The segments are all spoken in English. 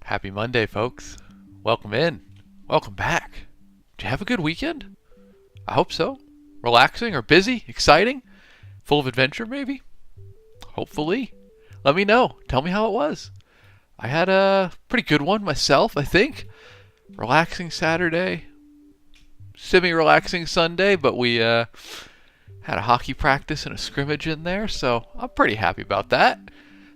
Happy Monday, folks. Welcome in. Welcome back. Did you have a good weekend? I hope so. Relaxing or busy? Exciting? Full of adventure, maybe? Hopefully. Let me know. Tell me how it was. I had a pretty good one myself, I think. Relaxing Saturday. Semi-relaxing Sunday, but we had a hockey practice and a scrimmage in there, so I'm pretty happy about that.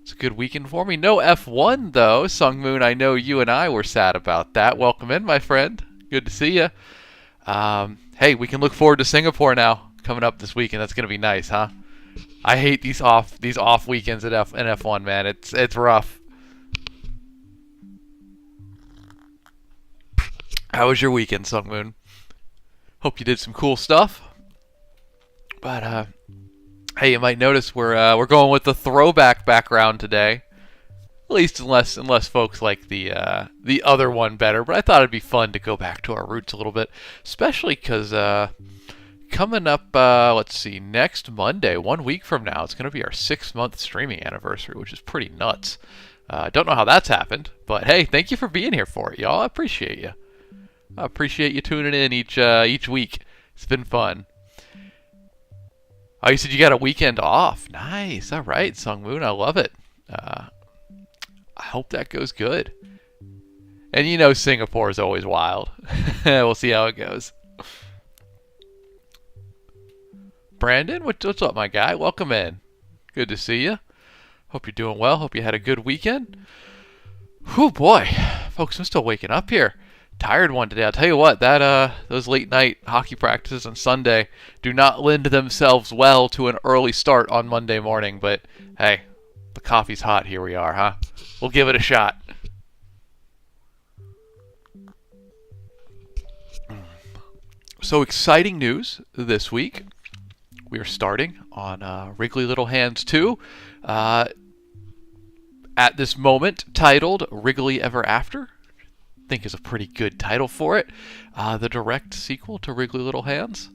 It's a good weekend for me. No F1, though. Sung Moon, I know you and I were sad about that. Welcome in, my friend. Good to see you. Hey, we can look forward to Singapore now coming up this weekend. That's going to be nice, huh? I hate these off weekends in F1, man. It's rough. How was your weekend, Sung Moon? Hope you did some cool stuff. But hey, you might notice we're going with the throwback background today. At least unless folks like the other one better. But I thought it'd be fun to go back to our roots a little bit, especially because coming up, let's see, next Monday, 1 week from now, it's going to be our 6-month streaming anniversary, which is pretty nuts. Don't know how that's happened, but hey, thank you for being here for it, y'all. I appreciate you. I appreciate you tuning in each week. It's been fun. Oh, you said you got a weekend off. Nice. All right, Sung Moon. I love it. I hope that goes good. And you know Singapore is always wild. We'll see how it goes. Brandon, what's up, my guy? Welcome in. Good to see you. Hope you're doing well. Hope you had a good weekend. Whew, boy. Folks, I'm still waking up here. Tired one today. I'll tell you what, those late night hockey practices on Sunday do not lend themselves well to an early start on Monday morning, but hey, the coffee's hot. Here we are, huh? We'll give it a shot. So exciting news this week. We are starting on Wriggly Little Hands 2. At this moment, titled Wriggly Ever After. I think is a pretty good title for it. The direct sequel to Wriggly Little Hands.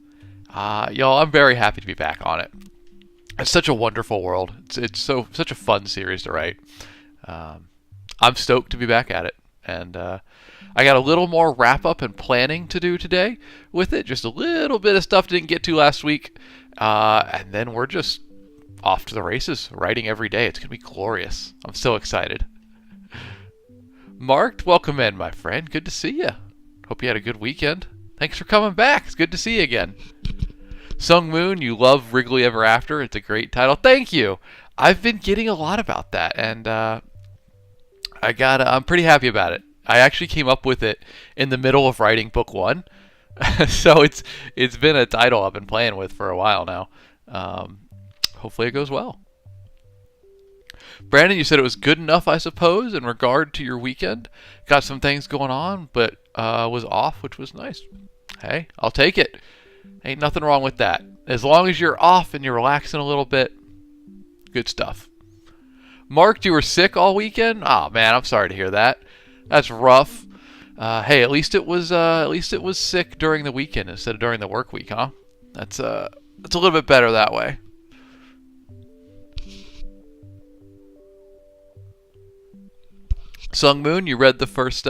Y'all, I'm very happy to be back on it. It's such a wonderful world. It's such a fun series to write. I'm stoked to be back at it. And I got a little more wrap-up and planning to do today with it. Just a little bit of stuff didn't get to last week. And then we're just off to the races, writing every day. It's going to be glorious. I'm so excited. Mark, welcome in, my friend. Good to see you. Hope you had a good weekend. Thanks for coming back. It's good to see you again. Sung Moon, you love Wriggly Ever After. It's a great title. Thank you. I've been getting a lot about that, and I'm pretty happy about it. I actually came up with it in the middle of writing book 1, so it's been a title I've been playing with for a while now. Hopefully it goes well. Brandon, you said it was good enough, I suppose, in regard to your weekend. Got some things going on, but was off, which was nice. Hey, I'll take it. Ain't nothing wrong with that. As long as you're off and you're relaxing a little bit, good stuff. Mark, you were sick all weekend? Oh man, I'm sorry to hear that. That's rough. Hey, at least it was sick during the weekend instead of during the work week, huh? That's a little bit better that way. Sung Moon, you read the first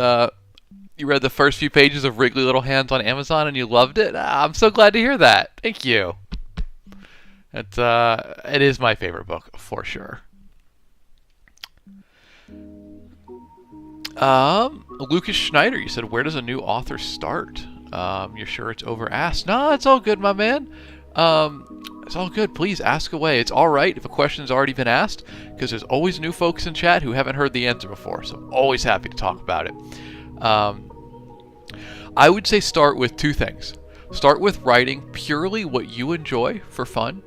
few pages of Wriggly Little Hands on Amazon and you loved it. I'm so glad to hear that. Thank you. It is my favorite book for sure. Lucas Schneider, you said, where does a new author start? You're sure it's over asked? No, it's all good, my man. It's all good. Please ask away. It's all right if a question's already been asked, because there's always new folks in chat who haven't heard the answer before. So I'm always happy to talk about it. I would say start with two things. Start with writing purely what you enjoy for fun.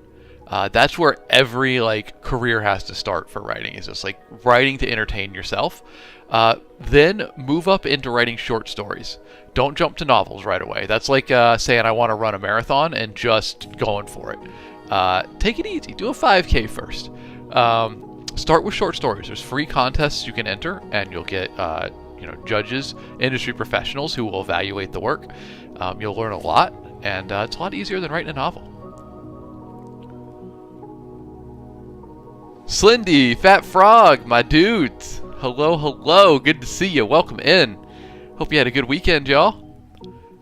That's where every career has to start for writing. Is just writing to entertain yourself. Then move up into writing short stories. Don't jump to novels right away. That's like saying I want to run a marathon and just going for it. Take it easy. Do a 5K first. Start with short stories. There's free contests you can enter, and you'll get judges, industry professionals who will evaluate the work. You'll learn a lot, and it's a lot easier than writing a novel. Slindy, Fat Frog, my dudes. Hello, hello. Good to see you. Welcome in. Hope you had a good weekend, y'all.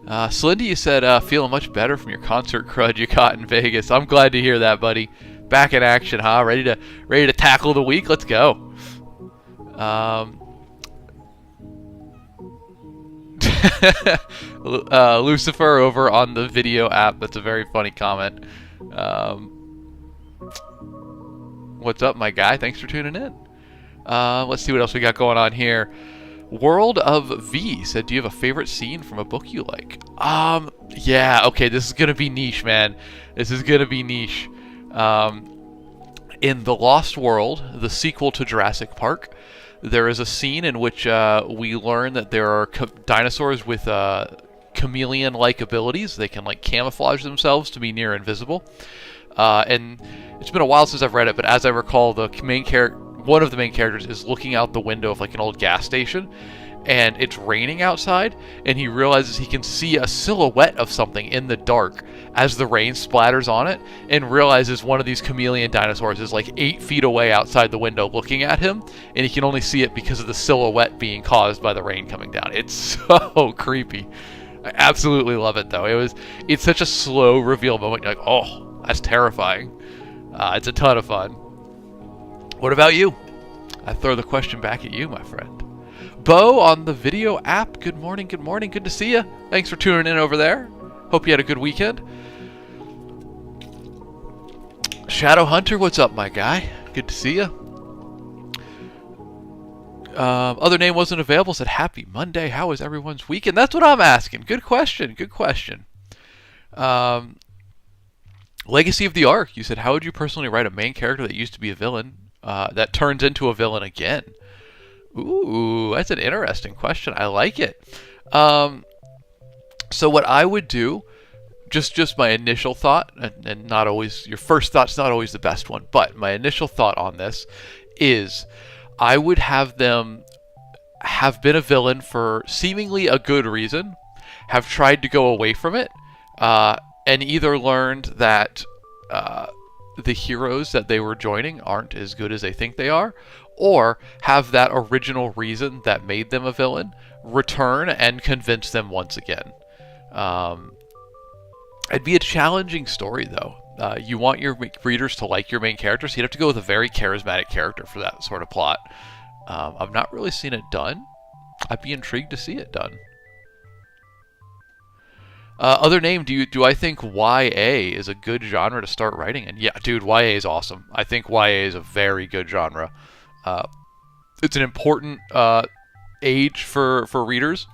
Slindy, you said feeling much better from your concert crud you caught in Vegas. I'm glad to hear that, buddy. Back in action, huh? Ready to tackle the week? Let's go. Lucifer over on the video app. That's a very funny comment. What's up, my guy? Thanks for tuning in. Let's see what else we got going on here. World of V said, do you have a favorite scene from a book you like? Yeah, okay, this is gonna be niche, man. This is gonna be niche. In The Lost World, the sequel to Jurassic Park, there is a scene in which we learn that there are dinosaurs with chameleon-like abilities. They can camouflage themselves to be near invisible. And it's been a while since I've read it, but as I recall, one of the main characters is looking out the window of an old gas station, and it's raining outside, and he realizes he can see a silhouette of something in the dark as the rain splatters on it, and realizes one of these chameleon dinosaurs is 8 feet away outside the window looking at him, and he can only see it because of the silhouette being caused by the rain coming down. It's so creepy. I absolutely love it, though. It's such a slow reveal moment. You're like, oh, that's terrifying. It's a ton of fun. What about you? I throw the question back at you, my friend. Bo on the video app. Good morning, good morning. Good to see you. Thanks for tuning in over there. Hope you had a good weekend. Shadow Hunter, what's up, my guy? Good to see you. Other name wasn't available. Said happy Monday. How was everyone's weekend? That's what I'm asking. Good question. Good question. Legacy of the Ark. You said, how would you personally write a main character that used to be a villain that turns into a villain again? Ooh, that's an interesting question. I like it. So what I would do, just my initial thought, and not always, your first thought's not always the best one, but my initial thought on this is I would have them have been a villain for seemingly a good reason, have tried to go away from it, and either learned that the heroes that they were joining aren't as good as they think they are, or have that original reason that made them a villain return and convince them once again. It'd be a challenging story, though. You want your readers to like your main character, so you'd have to go with a very charismatic character for that sort of plot. I've not really seen it done. I'd be intrigued to see it done. Other name, do I think YA is a good genre to start writing in? Yeah, dude, YA is awesome. I think YA is a very good genre. It's an important age for readers.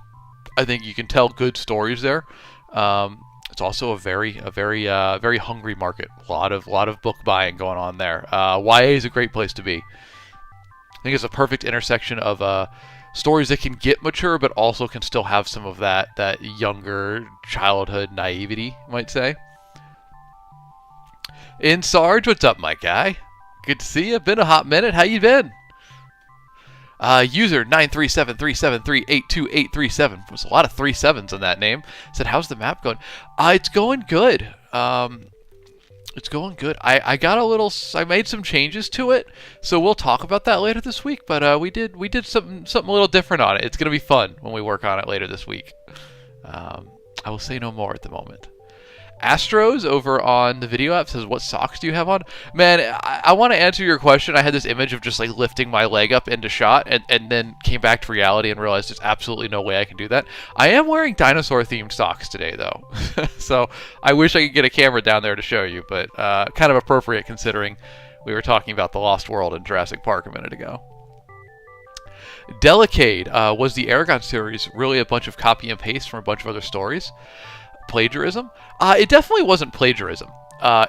I think you can tell good stories there. It's also a very hungry market. A lot of book buying going on there. YA is a great place to be. I think it's a perfect intersection of stories that can get mature, but also can still have some of that younger childhood naivety, you might say. In Sarge, what's up, my guy? Good to see you. Been a hot minute. How you been? User 93737382837. There's a lot of 37s in that name. Said, how's the map going? It's going good. It's going good. I made some changes to it, so we'll talk about that later this week. But we did something a little different on it. It's gonna be fun when we work on it later this week. I will say no more at the moment. Astros over on the video app says, what socks do you have on? Man, I want to answer your question. I had this image of just lifting my leg up into shot and then came back to reality and realized there's absolutely no way I can do that. I am wearing dinosaur themed socks today, though. So I wish I could get a camera down there to show you, but kind of appropriate considering we were talking about The Lost World in Jurassic Park a minute ago. Delicade, was the Aragon series really a bunch of copy and paste from a bunch of other stories? Plagiarism? It definitely wasn't plagiarism.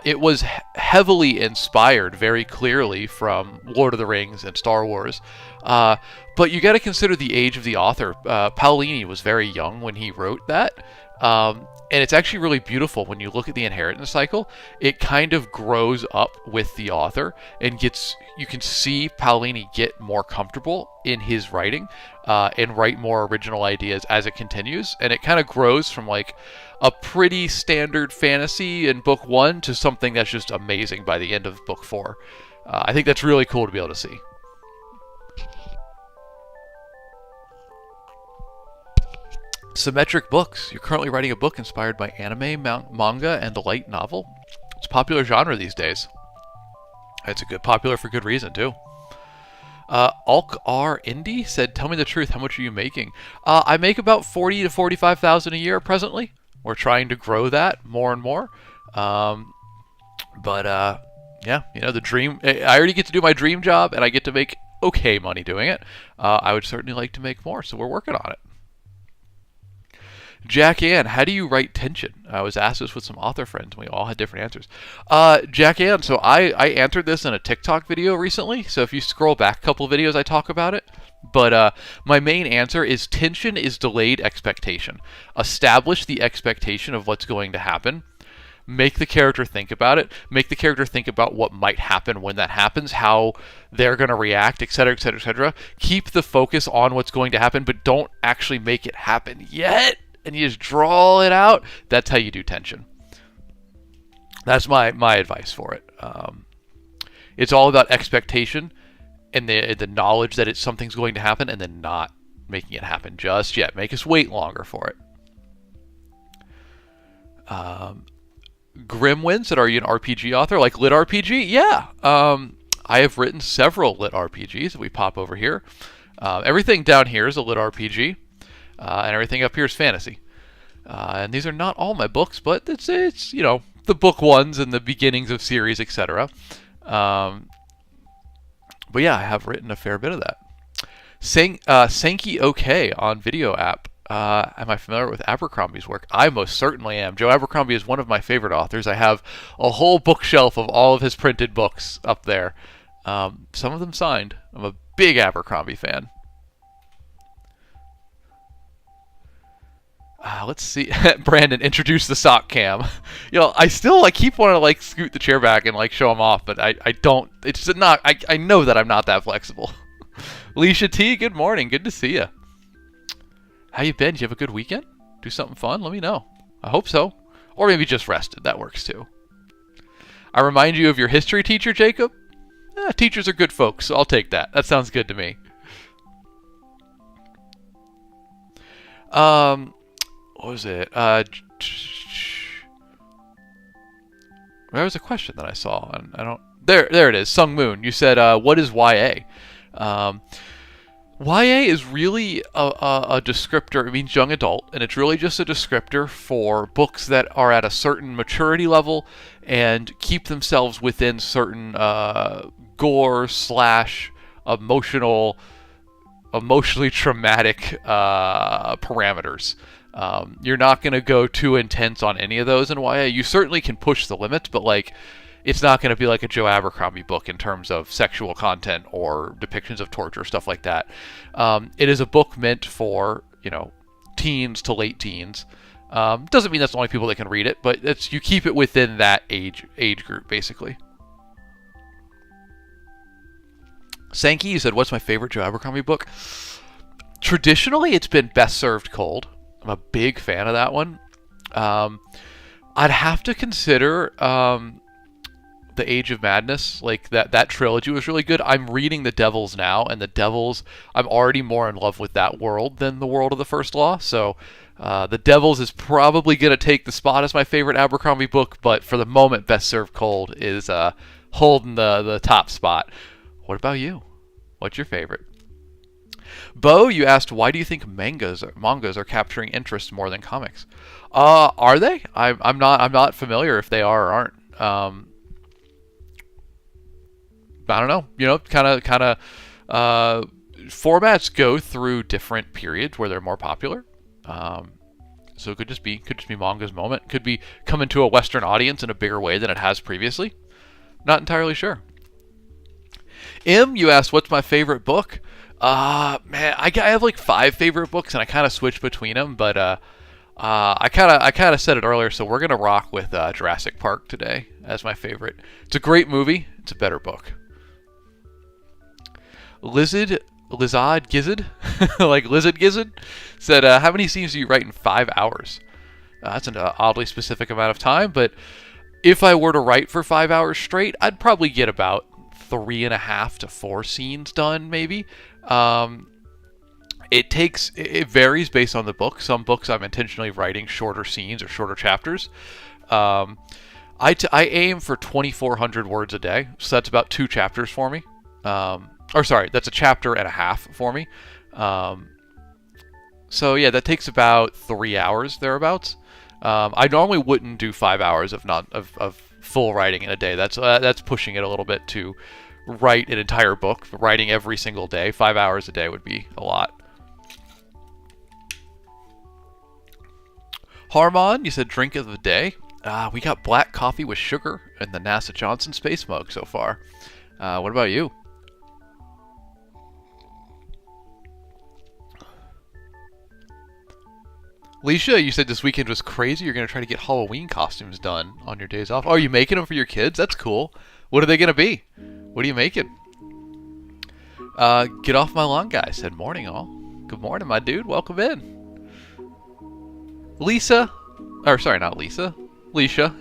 It was heavily inspired, very clearly, from Lord of the Rings and Star Wars. But you got to consider the age of the author. Paolini was very young when he wrote that. And it's actually really beautiful when you look at the inheritance cycle. It kind of grows up with the author and you can see Paolini get more comfortable in his writing and write more original ideas as it continues. And it kind of grows from like a pretty standard fantasy in book 1 to something that's just amazing by the end of book 4. I think that's really cool to be able to see. Symmetric books. You're currently writing a book inspired by anime, manga, and a light novel. It's a popular genre these days. It's popular for good reason too. Alk R Indy said, "Tell me the truth. How much are you making?" I make about 40 to 45,000 a year presently. We're trying to grow that more and more. Yeah, the dream. I already get to do my dream job, and I get to make okay money doing it. I would certainly like to make more, so we're working on it. Jack Ann, how do you write tension? I was asked this with some author friends, and we all had different answers. Jack Ann, so I answered this in a TikTok video recently, so if you scroll back a couple of videos, I talk about it. But my main answer is tension is delayed expectation. Establish the expectation of what's going to happen. Make the character think about it. Make the character think about what might happen when that happens, how they're going to react, etc., etc., etc. Keep the focus on what's going to happen, but don't actually make it happen yet. And you just draw it out. That's how you do tension. That's my advice for it. It's all about expectation and the knowledge that something's going to happen, and then not making it happen just yet. Make us wait longer for it. Grimwin said, "Are you an RPG author, like lit RPG?" Yeah. I have written several lit RPGs. If we pop over here, everything down here is a lit RPG. And everything up here is fantasy. And these are not all my books, but it's the book ones and the beginnings of series, etc. But yeah, I have written a fair bit of that. Sankey OK on Video App. Am I familiar with Abercrombie's work? I most certainly am. Joe Abercrombie is one of my favorite authors. I have a whole bookshelf of all of his printed books up there. Some of them signed. I'm a big Abercrombie fan. Let's see. Brandon, introduce the sock cam. I still keep wanting to scoot the chair back and show them off, but I don't. It's just not. I know that I'm not that flexible. Alicia T, good morning. Good to see you. How you been? Did you have a good weekend? Do something fun? Let me know. I hope so. Or maybe just rested. That works too. I remind you of your history teacher, Jacob. Teachers are good folks, so I'll take that. That sounds good to me. What was it? There was a question that I saw, and I don't. There it is. Sung Moon. You said, "What is YA?" YA is really a descriptor. It means young adult, and it's really just a descriptor for books that are at a certain maturity level and keep themselves within certain gore / emotionally traumatic parameters. You're not going to go too intense on any of those in YA. You certainly can push the limits, but it's not going to be like a Joe Abercrombie book in terms of sexual content or depictions of torture, stuff like that. It is a book meant for, teens to late teens. Doesn't mean that's the only people that can read it, but you keep it within that age group, basically. Sankey, you said, "What's my favorite Joe Abercrombie book?" Traditionally, it's been Best Served Cold. I'm a big fan of that one. I'd have to consider The Age of Madness. That trilogy was really good. I'm reading The Devils now, and The Devils, I'm already more in love with that world than the world of the First Law. So The Devils is probably going to take the spot as my favorite Abercrombie book, but for the moment, Best Served Cold is holding the top spot. What about you? What's your favorite? Bo, you asked, why do you think mangas are capturing interest more than comics? Are they? I'm not familiar if they are or aren't. I don't know. Kind of formats go through different periods where they're more popular. So it could just be manga's moment. Could be coming to a Western audience in a bigger way than it has previously. Not entirely sure. You asked, what's my favorite book? Man, I have like 5 favorite books, and I kind of switch between them. But I kind of said it earlier, so we're gonna rock with Jurassic Park today as my favorite. It's a great movie. It's a better book. Lizard Gizzard, like Lizard Gizzard, said, how many scenes do you write in 5 hours? That's an oddly specific amount of time, but if I were to write for 5 hours straight, I'd probably get about 3.5 to 4 scenes done, maybe. It varies based on the book. Some books I'm intentionally writing shorter scenes or shorter chapters. I aim for 2,400 words a day, so that's about 2 chapters for me. That's a chapter and a half for me. So yeah, that takes about 3 hours thereabouts. I normally wouldn't do 5 hours of full writing in a day. That's pushing it a little bit to write an entire book. Writing every single day, 5 hours a day would be a lot. Harmon, you said drink of the day. We got black coffee with sugar in the NASA Johnson space mug so far. What about you? Leisha, you said this weekend was crazy. You're going to try to get Halloween costumes done on your days off. Oh, are you making them for your kids? That's cool. What are they going to be? What are you making? Get off my lawn, guy. Said morning, all. Good morning, my dude. Welcome in. Lisa. Or, sorry, not Lisa. Leisha.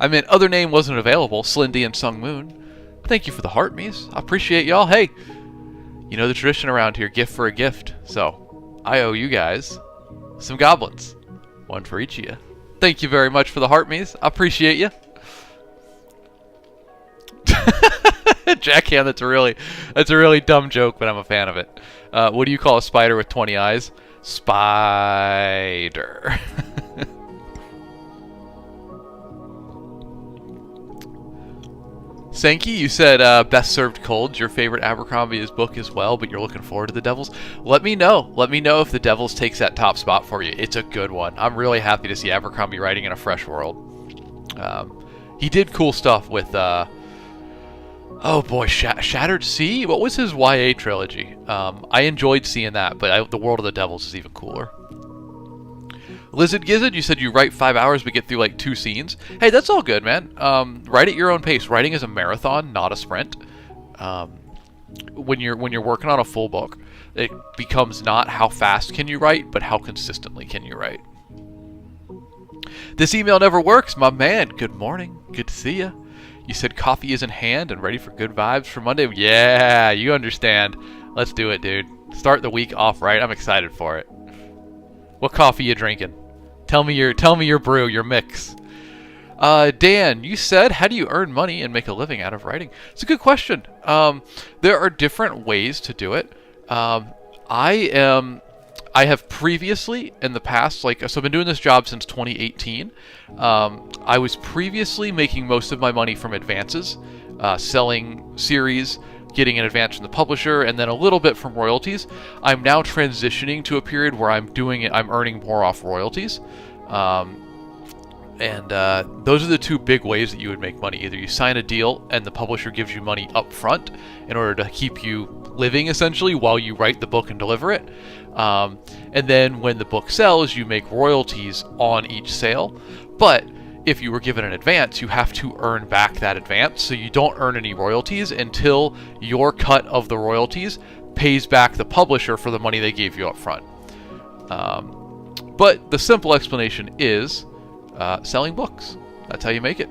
I meant other name wasn't available. Slindy and Sung Moon. Thank you for the heart, Mies. I appreciate y'all. Hey, you know the tradition around here. Gift for a gift. So, I owe you guys some goblins. One for each of you. Thank you very much for the heart, Mies. I appreciate you. Jackhand, that's a really dumb joke, but I'm a fan of it. What do you call a spider with 20 eyes? Spider. Sankey, you said best served cold. Your favorite Abercrombie's book as well, but you're looking forward to The Devils. Let me know. Let me know if The Devils takes that top spot for you. It's a good one. I'm really happy to see Abercrombie writing in a fresh world. He did cool stuff with, Shattered Sea? What was his YA trilogy? I enjoyed seeing that, but The World of the Devils is even cooler. Lizard Gizzard, you said you write 5 hours but get through like 2 scenes. Hey, that's all good, man. Write at your own pace. Writing is a marathon, not a sprint. When you're working on a full book, it becomes not how fast can you write, but how consistently can you write. This email never works, my man. Good morning. Good to see you. You said coffee is in hand and ready for good vibes for Monday. Yeah, you understand. Let's do it, dude. Start the week off right. I'm excited for it. What coffee you drinking? Tell me your brew, your mix. Dan, you said, how do you earn money and make a living out of writing? It's a good question. There are different ways to do it. I have previously, in the past, so I've been doing this job since 2018. I was previously making most of my money from advances, selling series, getting an advance from the publisher, and then a little bit from royalties. I'm now transitioning to a period where I'm earning more off royalties. And those are the 2 big ways that you would make money. Either you sign a deal and the publisher gives you money up front in order to keep you living, essentially, while you write the book and deliver it. And then when the book sells, you make royalties on each sale. But if you were given an advance, you have to earn back that advance. So you don't earn any royalties until your cut of the royalties pays back the publisher for the money they gave you up front. But the simple explanation is selling books. That's how you make it.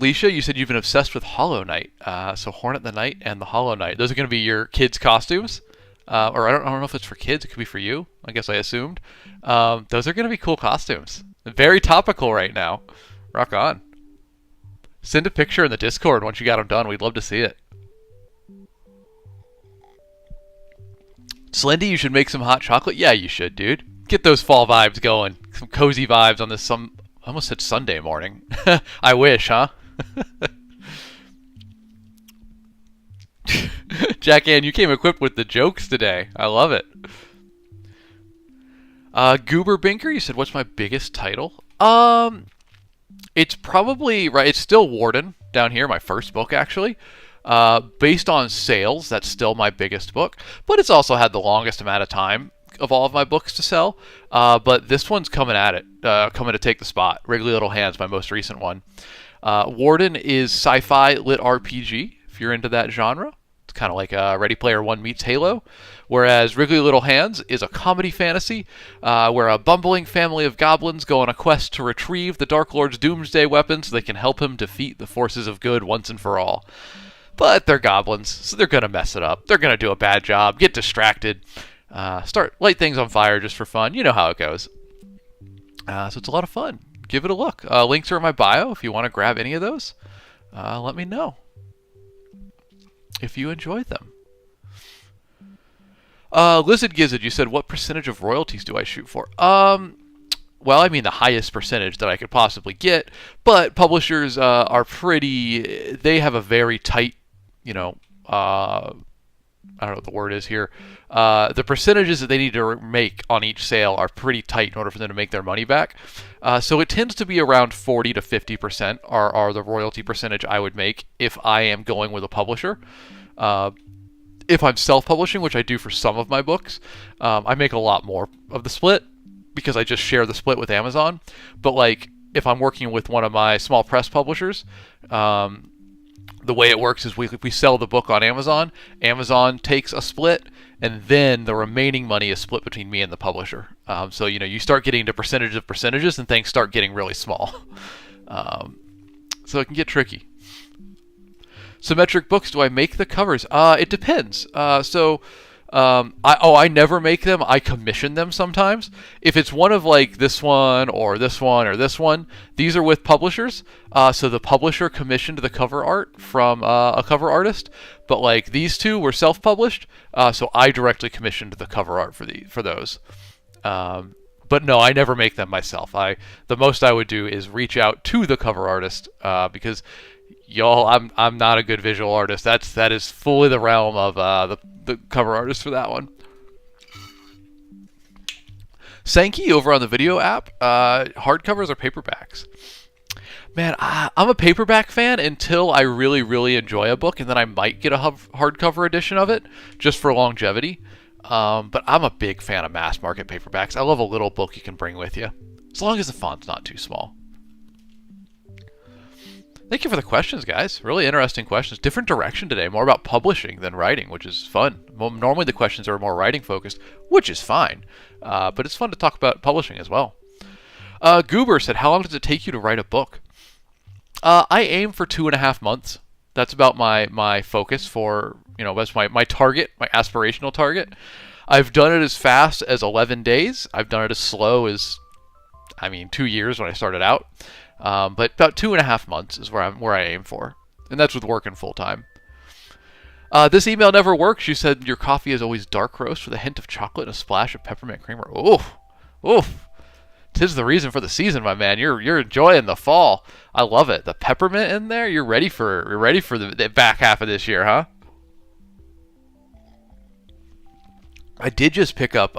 Leisha, you said you've been obsessed with Hollow Knight. So Hornet the Knight and the Hollow Knight. Those are going to be your kids' costumes. Or I don't know if it's for kids. It could be for you. I guess I assumed. Those are going to be cool costumes. Very topical right now. Rock on. Send a picture in the Discord once you got them done. We'd love to see it. Slendy, you should make some hot chocolate. Yeah, you should, dude. Get those fall vibes going. Some cozy vibes on this I almost said Sunday morning. I wish, huh? Jack Ann, you came equipped with the jokes today. I love it. Goober Binker, you said, what's my biggest title? It's probably, right, it's still Warden down here, my first book, actually. Based on sales, that's still my biggest book. But it's also had the longest amount of time of all of my books to sell. But this one's coming at it, coming to take the spot. Wriggly Little Hands, my most recent one. Warden is sci-fi lit RPG, if you're into that genre. It's kind of like Ready Player One meets Halo. Whereas Wriggly Little Hands is a comedy fantasy where a bumbling family of goblins go on a quest to retrieve the Dark Lord's doomsday weapon so they can help him defeat the forces of good once and for all. But they're goblins, so they're going to mess it up. They're going to do a bad job, get distracted, light things on fire just for fun. You know how it goes. So it's a lot of fun. Give it a look. Links are in my bio if you want to grab any of those. Let me know if you enjoyed them. Lizard Gizzard, you said, what percentage of royalties do I shoot for? Well, I mean the highest percentage that I could possibly get, but publishers are pretty, they have a very tight, I don't know what the word is here. The percentages that they need to make on each sale are pretty tight in order for them to make their money back. So it tends to be around 40 to 50% are the royalty percentage I would make if I am going with a publisher. If I'm self-publishing, which I do for some of my books, I make a lot more of the split because I just share the split with Amazon. But like if I'm working with one of my small press publishers, the way it works is we sell the book on Amazon, Amazon takes a split, and then the remaining money is split between me and the publisher. So you start getting into percentage of percentages and things start getting really small. So it can get tricky. Symmetric books, do I make the covers? It depends. I never make them. I commission them sometimes. If it's one of like this one or this one or this one, these are with publishers. So the publisher commissioned the cover art from a cover artist. But like these two were self-published, so I directly commissioned the cover art for those. But no, I never make them myself. The most I would do is reach out to the cover artist because y'all, I'm not a good visual artist. That is fully the realm of the cover artist for that one. Sankey over on the video app, hardcovers or paperbacks? Man, I'm a paperback fan until I really, really enjoy a book, and then I might get a hardcover edition of it just for longevity. But I'm a big fan of mass market paperbacks. I love a little book you can bring with you, as long as the font's not too small. Thank you for the questions, guys. Really interesting questions. Different direction today. More about publishing than writing, which is fun. Normally the questions are more writing focused, which is fine. But it's fun to talk about publishing as well. Goober said, how long does it take you to write a book? I aim for 2.5 months. That's about my focus for, that's my target, my aspirational target. I've done it as fast as 11 days. I've done it as slow as, 2 years when I started out. But about 2.5 months is where I aim for, and that's with working full time. This email never works. You said your coffee is always dark roast with a hint of chocolate and a splash of peppermint creamer. Oof. 'Tis the reason for the season, my man. You're enjoying the fall. I love it. The peppermint in there. You're ready for the back half of this year, huh? I did just pick up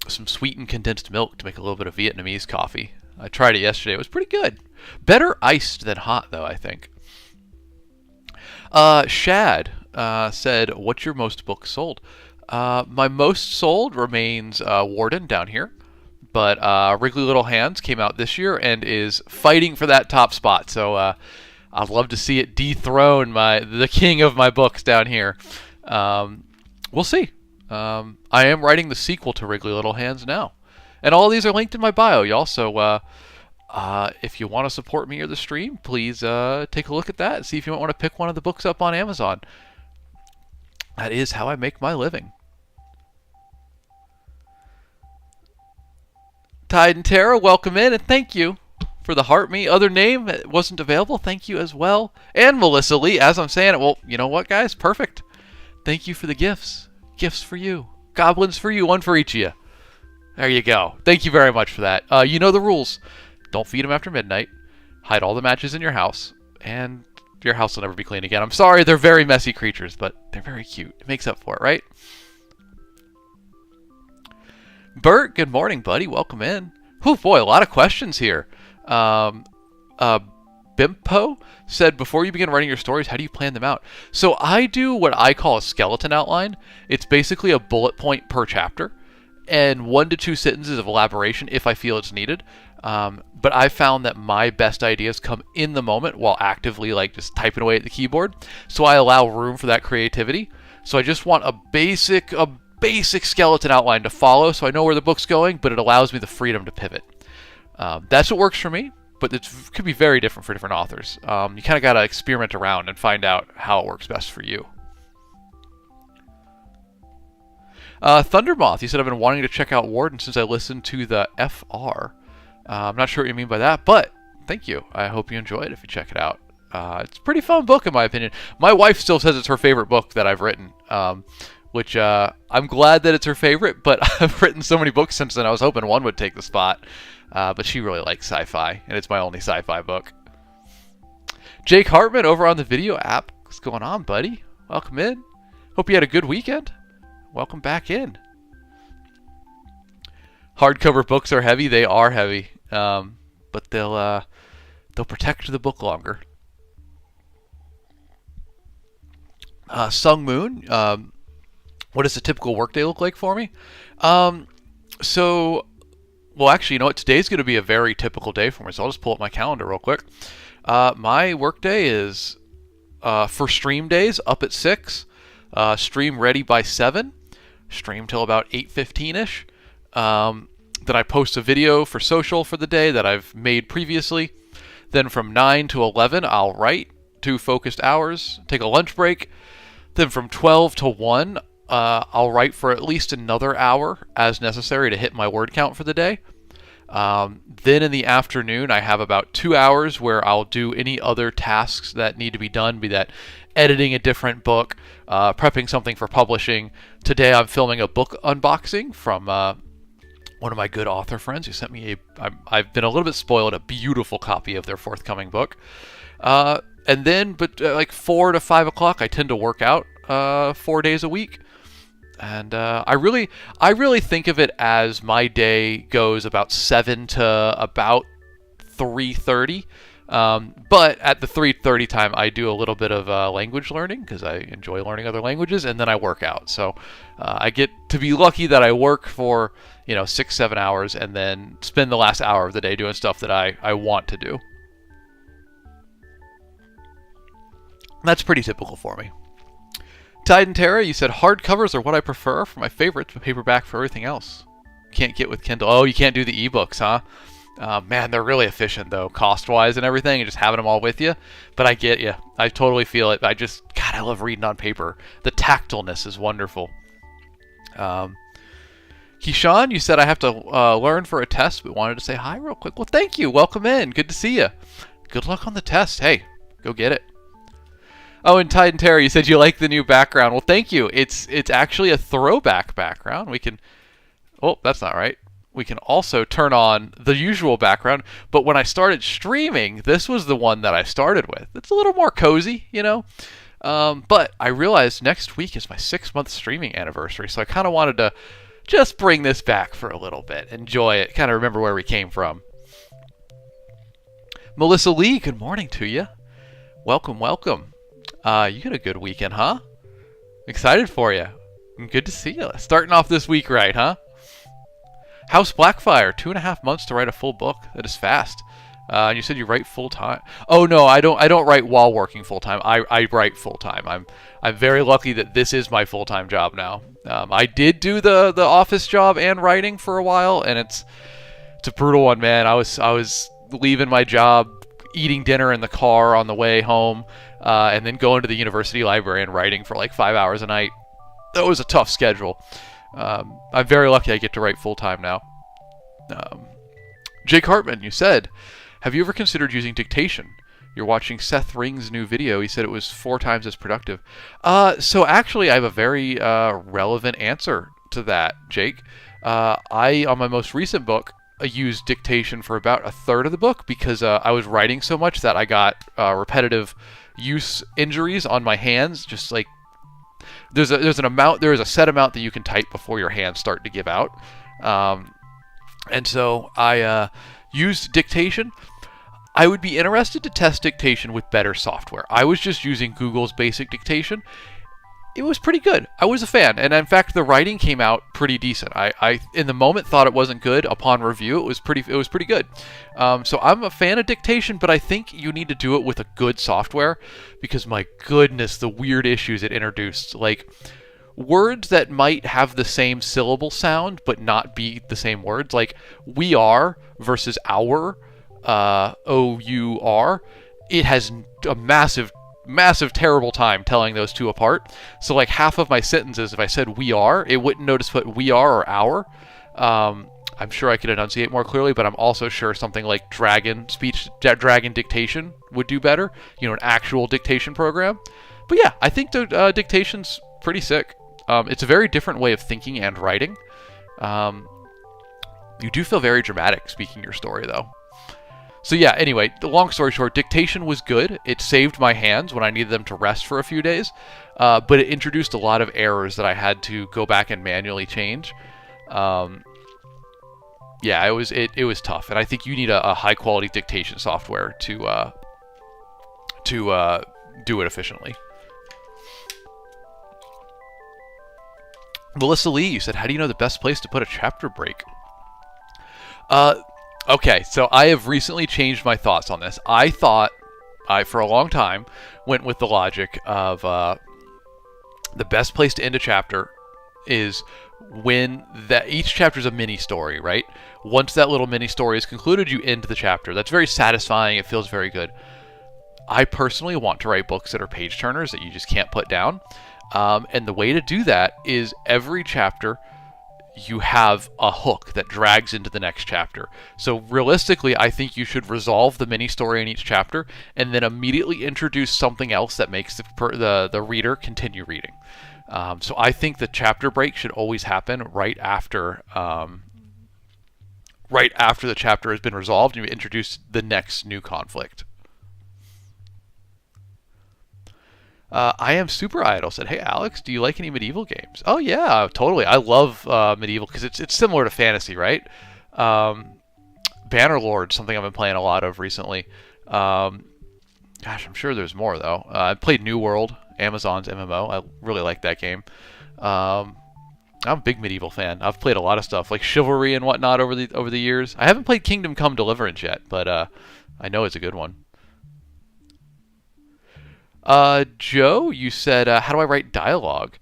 some sweetened condensed milk to make a little bit of Vietnamese coffee. I tried it yesterday. It was pretty good. Better iced than hot, though, I think. Shad said, what's your most book sold? My most sold remains Warden down here. But Wriggly Little Hands came out this year and is fighting for that top spot. So I'd love to see it dethrone the king of my books down here. We'll see. I am writing the sequel to Wriggly Little Hands now. And all of these are linked in my bio, y'all. So if you want to support me or the stream, please take a look at that and see if you might want to pick one of the books up on Amazon. That is how I make my living. Tide and Tara, welcome in, and thank you for the heart me. Other name wasn't available, thank you as well. And Melissa Lee, as I'm saying it, well, you know what, guys? Perfect. Thank you for the gifts. Gifts for you. Goblins for you, one for each of you. There you go. Thank you very much for that. You know the rules. Don't feed them after midnight. Hide all the matches in your house. And your house will never be clean again. I'm sorry, they're very messy creatures, but they're very cute. It makes up for it, right? Bert, good morning, buddy. Welcome in. Oh boy, a lot of questions here. Bimpo said, before you begin writing your stories, how do you plan them out? So I do what I call a skeleton outline. It's basically a bullet point per chapter and 1 to 2 sentences of elaboration if I feel it's needed. But I found that my best ideas come in the moment while actively just typing away at the keyboard. So I allow room for that creativity. So I just want a basic skeleton outline to follow so I know where the book's going, but it allows me the freedom to pivot. That's what works for me. But it could be very different for different authors. You kind of got to experiment around and find out how it works best for you. Thundermoth, you said, I've been wanting to check out Warden since I listened to the FR. I'm not sure what you mean by that, but thank you. I hope you enjoy it if you check it out. It's a pretty fun book, in my opinion. My wife still says it's her favorite book that I've written, which I'm glad that it's her favorite, but I've written so many books since then, I was hoping one would take the spot. But she really likes sci-fi, and it's my only sci-fi book. Jake Hartman over on the video app. What's going on, buddy? Welcome in. Hope you had a good weekend. Welcome back in. Hardcover books are heavy. They are heavy, but they'll protect the book longer. Sung Moon. What does a typical workday look like for me? Well, actually, you know what? Today's going to be a very typical day for me, so I'll just pull up my calendar real quick. My workday is, for stream days, up at 6, stream ready by 7, stream till about 8:15-ish. Then I post a video for social for the day that I've made previously. Then from 9 to 11, I'll write 2 focused hours, take a lunch break. Then from 12 to 1, I'll write for at least another hour as necessary to hit my word count for the day. Then in the afternoon, I have about 2 hours where I'll do any other tasks that need to be done, be that editing a different book, prepping something for publishing. Today I'm filming a book unboxing from one of my good author friends who sent me I've been a little bit spoiled, a beautiful copy of their forthcoming book. And then, like 4 to 5 o'clock, I tend to work out 4 days a week. And I really think of it as my day goes about 7 to about 3:30. But at the 3:30 time, I do a little bit of language learning because I enjoy learning other languages, and then I work out. So I get to be lucky that I work for 6-7 hours, and then spend the last hour of the day doing stuff that I want to do. That's pretty typical for me. Tide and Tara, you said hardcovers are what I prefer for my favorites, but paperback for everything else. Can't get with Kindle. Oh, you can't do the ebooks, huh? Man, they're really efficient, though, cost-wise and everything, and just having them all with you. But I get you. I totally feel it. I love reading on paper. The tactileness is wonderful. Keyshawn, you said I have to learn for a test, but wanted to say hi real quick. Well, thank you. Welcome in. Good to see you. Good luck on the test. Hey, go get it. Oh, and Tide and Terry, you said you like the new background. Well, thank you. It's actually a throwback background. We can... Oh, that's not right. We can also turn on the usual background. But when I started streaming, this was the one that I started with. It's a little more cozy, But I realized next week is my 6-month streaming anniversary. So I kind of wanted to just bring this back for a little bit. Enjoy it. Kind of remember where we came from. Melissa Lee, good morning to you. Welcome, welcome. You had a good weekend, huh? Excited for you. Good to see you. Starting off this week right, huh? House Blackfire, 2.5 months to write a full book. That is fast. And you said you write full time. Oh no, I don't write while working full time. I write full time. I'm very lucky that this is my full time job now. I did do the office job and writing for a while, and it's a brutal one, man. I was leaving my job, eating dinner in the car on the way home, and then going to the university library and writing for like 5 hours a night. That was a tough schedule. I'm very lucky I get to write full time now. Jake Hartman, you said, have you ever considered using dictation? You're watching Seth Ring's new video. He said it was 4 times as productive. So actually, I have a very relevant answer to that, Jake. On my most recent book, I used dictation for about 1/3 of the book because I was writing so much that I got repetitive use injuries on my hands. Just like there's a set amount that you can type before your hands start to give out. And so I used dictation. I would be interested to test dictation with better software. I was just using Google's basic dictation. It was pretty good. I was a fan, and in fact, the writing came out pretty decent. I in the moment thought it wasn't good. Upon review, it was pretty good. So I'm a fan of dictation, but I think you need to do it with a good software, because my goodness, the weird issues it introduced, like words that might have the same syllable sound but not be the same words, like we are versus our, O-U-R. It has a massive terrible time telling those two apart. So like half of my sentences, if I said we are, it wouldn't notice what we are or our. I'm sure I could enunciate more clearly, but I'm also sure something like Dragon dictation would do better. An actual dictation program. But yeah, I think the dictation's pretty sick. It's a very different way of thinking and writing. You do feel very dramatic speaking your story, though. So yeah, anyway, the long story short, dictation was good. It saved my hands when I needed them to rest for a few days, but it introduced a lot of errors that I had to go back and manually change. Yeah, it was tough, and I think you need a high quality dictation software to do it efficiently. Melissa Lee, you said, how do you know the best place to put a chapter break? Okay, so I have recently changed my thoughts on this. I thought, for a long time, went with the logic of the best place to end a chapter is when each chapter is a mini story, right? Once that little mini story is concluded, you end the chapter. That's very satisfying. It feels very good. I personally want to write books that are page turners that you just can't put down. And the way to do that is every chapter you have a hook that drags into the next chapter. So realistically, I think you should resolve the mini story in each chapter and then immediately introduce something else that makes the reader continue reading. So I think the chapter break should always happen right after the chapter has been resolved and you introduce the next new conflict. I am super idle said, hey Alex, do you like any medieval games? Oh yeah, totally. I love medieval because it's similar to fantasy, right? Bannerlord, something I've been playing a lot of recently. Gosh, I'm sure there's more though. I played New World, Amazon's MMO. I really like that game. I'm a big medieval fan. I've played a lot of stuff like Chivalry and whatnot over the years. I haven't played Kingdom Come Deliverance yet, but I know it's a good one. Joe, you said, how do I write dialogue?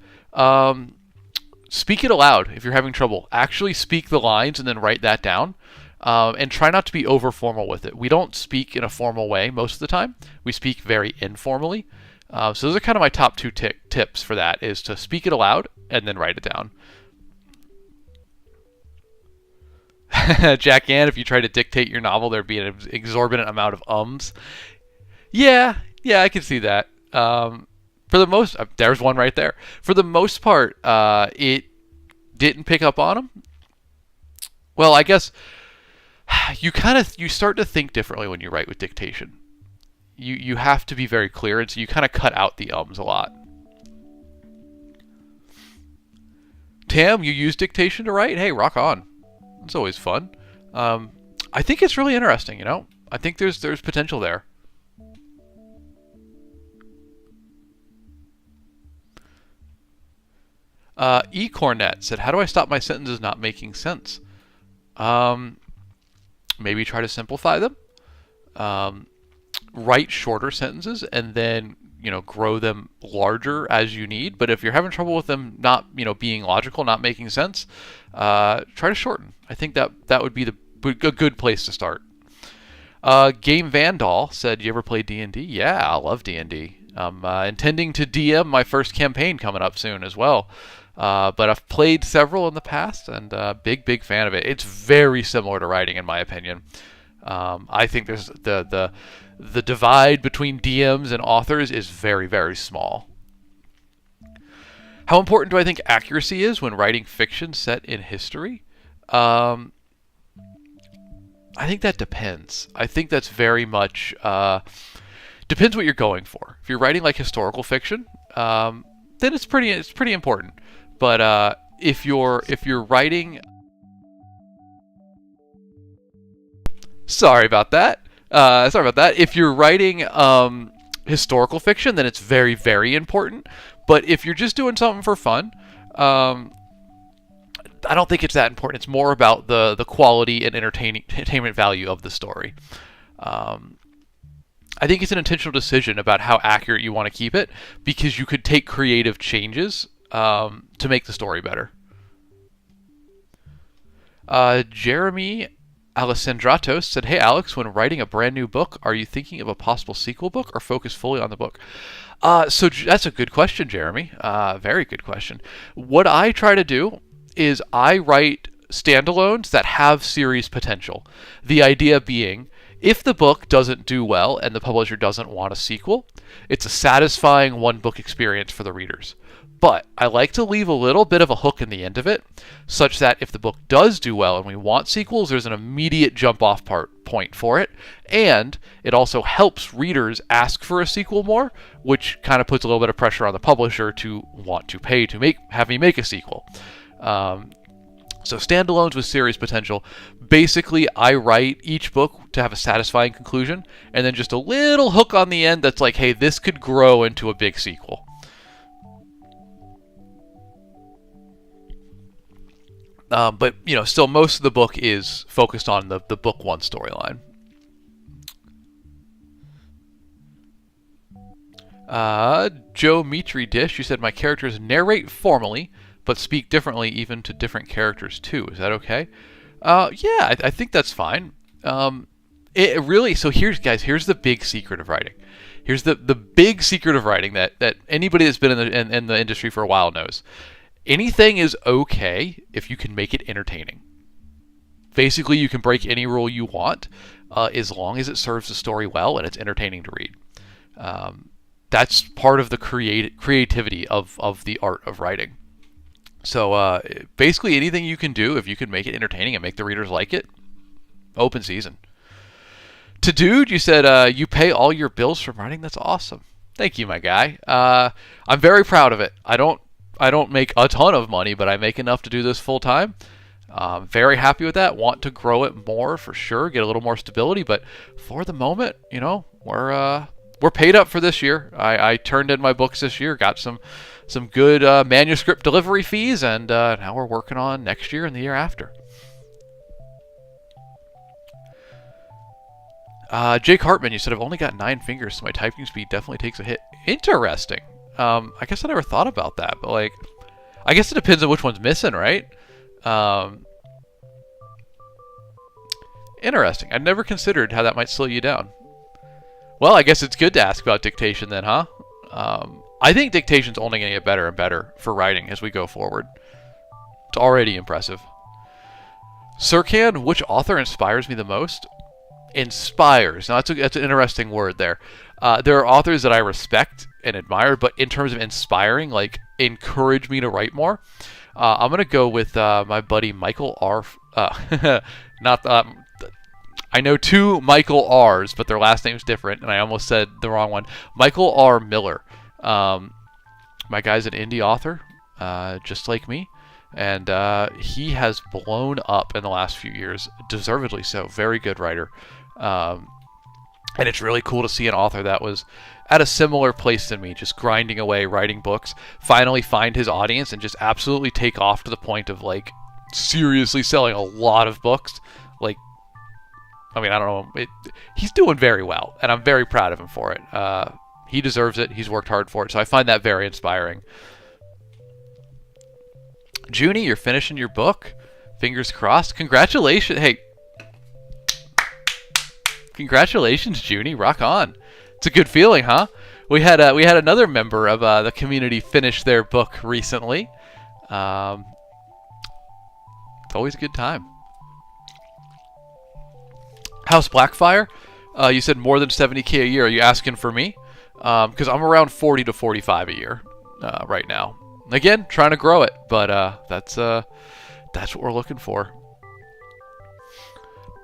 Speak it aloud if you're having trouble. Actually speak the lines and then write that down. And try not to be over formal with it. We don't speak in a formal way most of the time. We speak very informally. So those are kind of my top two tips for that, is to speak it aloud and then write it down. Jack Ann, if you try to dictate your novel, there'd be an exorbitant amount of ums. Yeah, I can see that. For the most, there's one right there. For the most part, it didn't pick up on them. Well, I guess you start to think differently when you write with dictation. You have to be very clear, and so you kind of cut out the ums a lot. Tam, you use dictation to write? Hey, rock on. It's always fun. I think it's really interesting, I think there's potential there. E. Cornett said, how do I stop my sentences not making sense? Maybe try to simplify them. Write shorter sentences and then, grow them larger as you need. But if you're having trouble with them not, being logical, not making sense, try to shorten. I think that would be a good place to start. Game Vandal said, you ever play D&D? Yeah, I love D&D. I'm intending to DM my first campaign coming up soon as well. But I've played several in the past, and big fan of it. It's very similar to writing, in my opinion. I think there's the divide between DMs and authors is very, very small. How important do I think accuracy is when writing fiction set in history? I think that depends. I think that's very much Depends what you're going for. If you're writing like historical fiction, then it's pretty important. But if you're writing, sorry about that. If you're writing historical fiction, then it's very, very important. But if you're just doing something for fun, I don't think it's that important. It's more about the quality and entertainment value of the story. I think it's an intentional decision about how accurate you want to keep it, because you could take creative changes to make the story better. Jeremy Alessandratos said, "Hey Alex, when writing a brand new book, are you thinking of a possible sequel book or focus fully on the book?" So that's a good question, Jeremy. Very good question. What I try to do is I write standalones that have series potential. The idea being, if the book doesn't do well and the publisher doesn't want a sequel, it's a satisfying one-book experience for the readers. But I like to leave a little bit of a hook in the end of it, such that if the book does do well and we want sequels, there's an immediate jump-off point for it. And it also helps readers ask for a sequel more, which kind of puts a little bit of pressure on the publisher to want to pay to have me make a sequel. So standalones with series potential, basically I write each book to have a satisfying conclusion, and then just a little hook on the end that's like, hey, this could grow into a big sequel. But, still most of the book is focused on the book one storyline. Joe Mitri Dish, you said, my characters narrate formally, but speak differently even to different characters too. Is that okay? Yeah, I think that's fine. It really, so here's the big secret of writing. Here's the big secret of writing that anybody that's been in the industry for a while knows. Anything is okay if you can make it entertaining. Basically, you can break any rule you want as long as it serves the story well and it's entertaining to read. That's part of the creativity of the art of writing. So basically anything you can do, if you can make it entertaining and make the readers like it, open season. To Dude, you said you pay all your bills from writing. That's awesome. Thank you, my guy. I'm very proud of it. I don't make a ton of money, but I make enough to do this full time. Very happy with that. Want to grow it more for sure. Get a little more stability, but for the moment, we're paid up for this year. I turned in my books this year. Got some good manuscript delivery fees, and now we're working on next year and the year after. Jake Hartman, you said, I've only got 9 fingers, so my typing speed definitely takes a hit. Interesting. I guess I never thought about that, but I guess it depends on which one's missing, right? Interesting. I've never considered how that might slow you down. Well, I guess it's good to ask about dictation then, huh? I think dictation's only going to get better and better for writing as we go forward. It's already impressive. Sirkan, which author inspires me the most? Inspires. Now, that's an interesting word there. There are authors that I respect and admire, but in terms of inspiring, encourage me to write more, I'm going to go with my buddy Michael R. I know 2 Michael R's, but their last name's different, and I almost said the wrong one. Michael R. Miller. My guy's an indie author, just like me, and he has blown up in the last few years, deservedly so. Very good writer. And it's really cool to see an author that was at a similar place than me, just grinding away, writing books, finally find his audience and just absolutely take off to the point of seriously selling a lot of books. I don't know. He's doing very well, and I'm very proud of him for it. He deserves it. He's worked hard for it, so I find that very inspiring. Junie, you're finishing your book. Fingers crossed. Congratulations. Hey. Congratulations, Junie. Rock on. It's a good feeling, huh? We had another member of the community finish their book recently. It's always a good time. House Blackfire, you said more than 70K a year. Are you asking for me? Because I'm around 40 to 45 a year right now. Again, trying to grow it, but that's what we're looking for.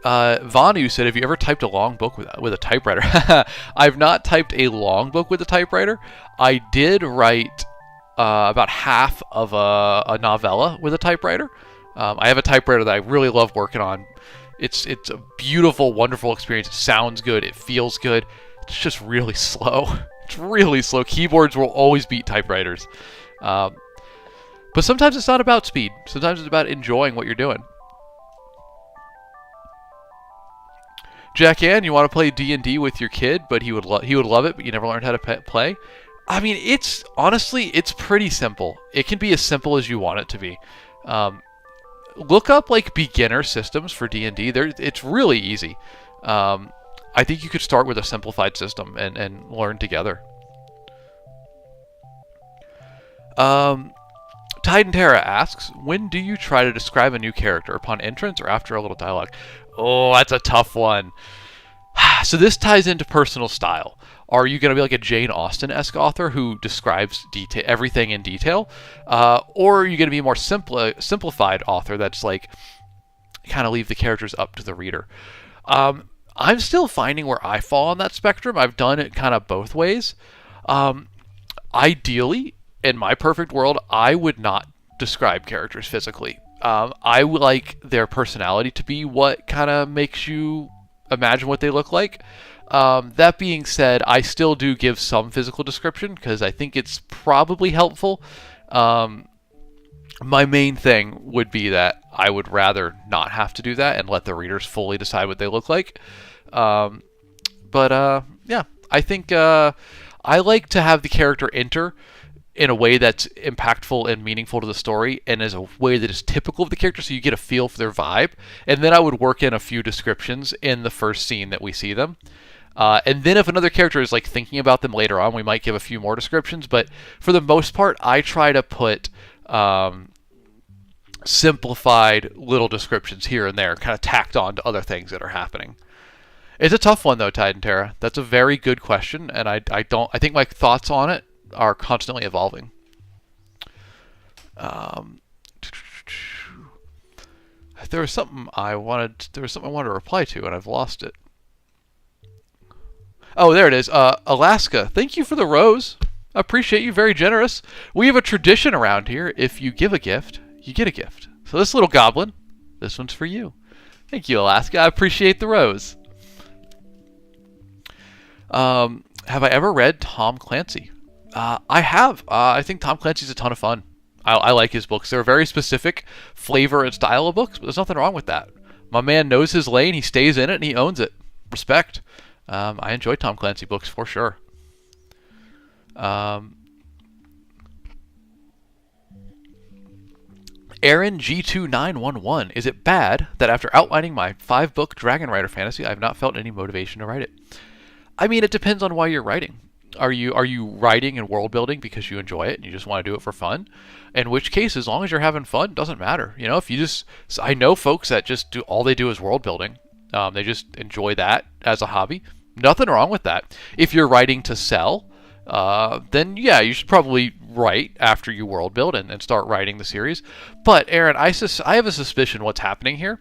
Vanu said, have you ever typed a long book with a typewriter? I've not typed a long book with a typewriter. I did write about half of a novella with a typewriter. I have a typewriter that I really love working on. It's a beautiful, wonderful experience. It sounds good. It feels good. It's just really slow. It's really slow. Keyboards will always beat typewriters. But sometimes it's not about speed. Sometimes it's about enjoying what you're doing. Jack Ann, you want to play D&D with your kid, but he would love it, but you never learned how to play? I mean, it's pretty simple. It can be as simple as you want it to be. Look up like beginner systems for D&D. It's really easy. I think you could start with a simplified system and learn together. Titan Terra asks, when do you try to describe a new character? Upon entrance or after a little dialogue? Oh, that's a tough one. So this ties into personal style. Are you going to be like a Jane Austen-esque author who describes everything in detail? Or are you going to be a more simplified author that's like kind of leave the characters up to the reader? I'm still finding where I fall on that spectrum. I've done it kind of both ways. Ideally, in my perfect world, I would not describe characters physically. I would like their personality to be what kind of makes you imagine what they look like. That being said, I still do give some physical description because I think it's probably helpful. My main thing would be that I would rather not have to do that and let the readers fully decide what they look like. Yeah, I think I like to have the character enter in a way that's impactful and meaningful to the story and is a way that is typical of the character, so you get a feel for their vibe. And then I would work in a few descriptions in the first scene that we see them. And then if another character is like thinking about them later on, we might give a few more descriptions. But for the most part, I try to put simplified little descriptions here and there, kind of tacked on to other things that are happening. It's a tough one though, Titan Terra. That's a very good question, and I think my thoughts on it are constantly evolving. There was something I wanted to reply to, and I've lost it. Oh, there it is. Alaska, thank you for the rose. I appreciate you. Very generous. We have a tradition around here. If you give a gift, you get a gift. So this little goblin, this one's for you. Thank you, Alaska. I appreciate the rose. Have I ever read Tom Clancy? I have. I think Tom Clancy's a ton of fun. I like his books. They're a very specific flavor and style of books, but there's nothing wrong with that. My man knows his lane. He stays in it, and he owns it. Respect. I enjoy Tom Clancy books for sure. Aaron G2911. Is it bad that after outlining my 5-book Dragon Rider fantasy, I have not felt any motivation to write it? I mean, it depends on why you're writing. Are you writing and world building because you enjoy it and you just want to do it for fun? In which case, as long as you're having fun, it doesn't matter. You know, if you just, I know folks that just do all they do is world building. They just enjoy that as a hobby. Nothing wrong with that. If you're writing to sell, then yeah, you should probably write after you world build and start writing the series. But Aaron, I have a suspicion what's happening here.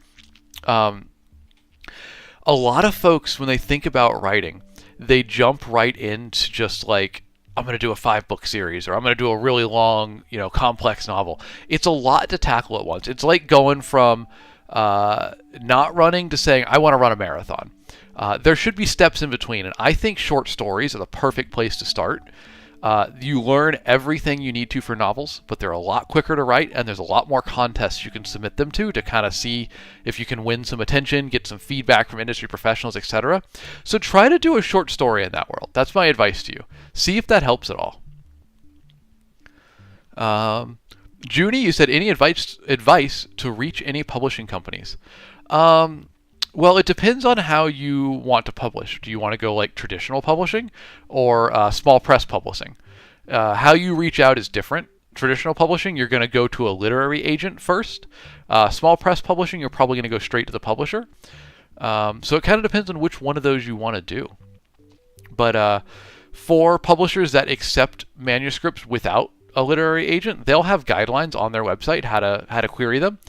A lot of folks, when they think about writing, they jump right into just like, I'm going to do a 5-book series, or I'm going to do a really long, complex novel. It's a lot to tackle at once. It's like going from not running to saying, I want to run a marathon. There should be steps in between, and I think short stories are the perfect place to start. You learn everything you need to for novels, but they're a lot quicker to write, and there's a lot more contests you can submit them to kind of see if you can win some attention, get some feedback from industry professionals, etc. So try to do a short story in that world. That's my advice to you. See if that helps at all. Junie, you said any advice to reach any publishing companies? Well, it depends on how you want to publish. Do you want to go like traditional publishing or small press publishing? How you reach out is different. Traditional publishing, you're going to go to a literary agent first. Small press publishing, you're probably going to go straight to the publisher. So it kind of depends on which one of those you want to do. But for publishers that accept manuscripts without a literary agent, they'll have guidelines on their website how to query them.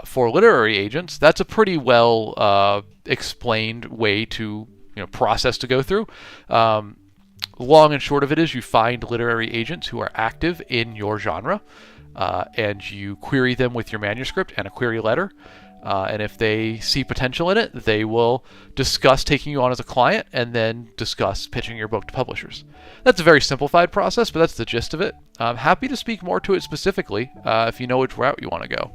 For literary agents, that's a pretty well explained way to process to go through. Long and short of it is you find literary agents who are active in your genre, and you query them with your manuscript and a query letter. And if they see potential in it, they will discuss taking you on as a client and then discuss pitching your book to publishers. That's a very simplified process, but that's the gist of it. I'm happy to speak more to it specifically if you know which route you want to go.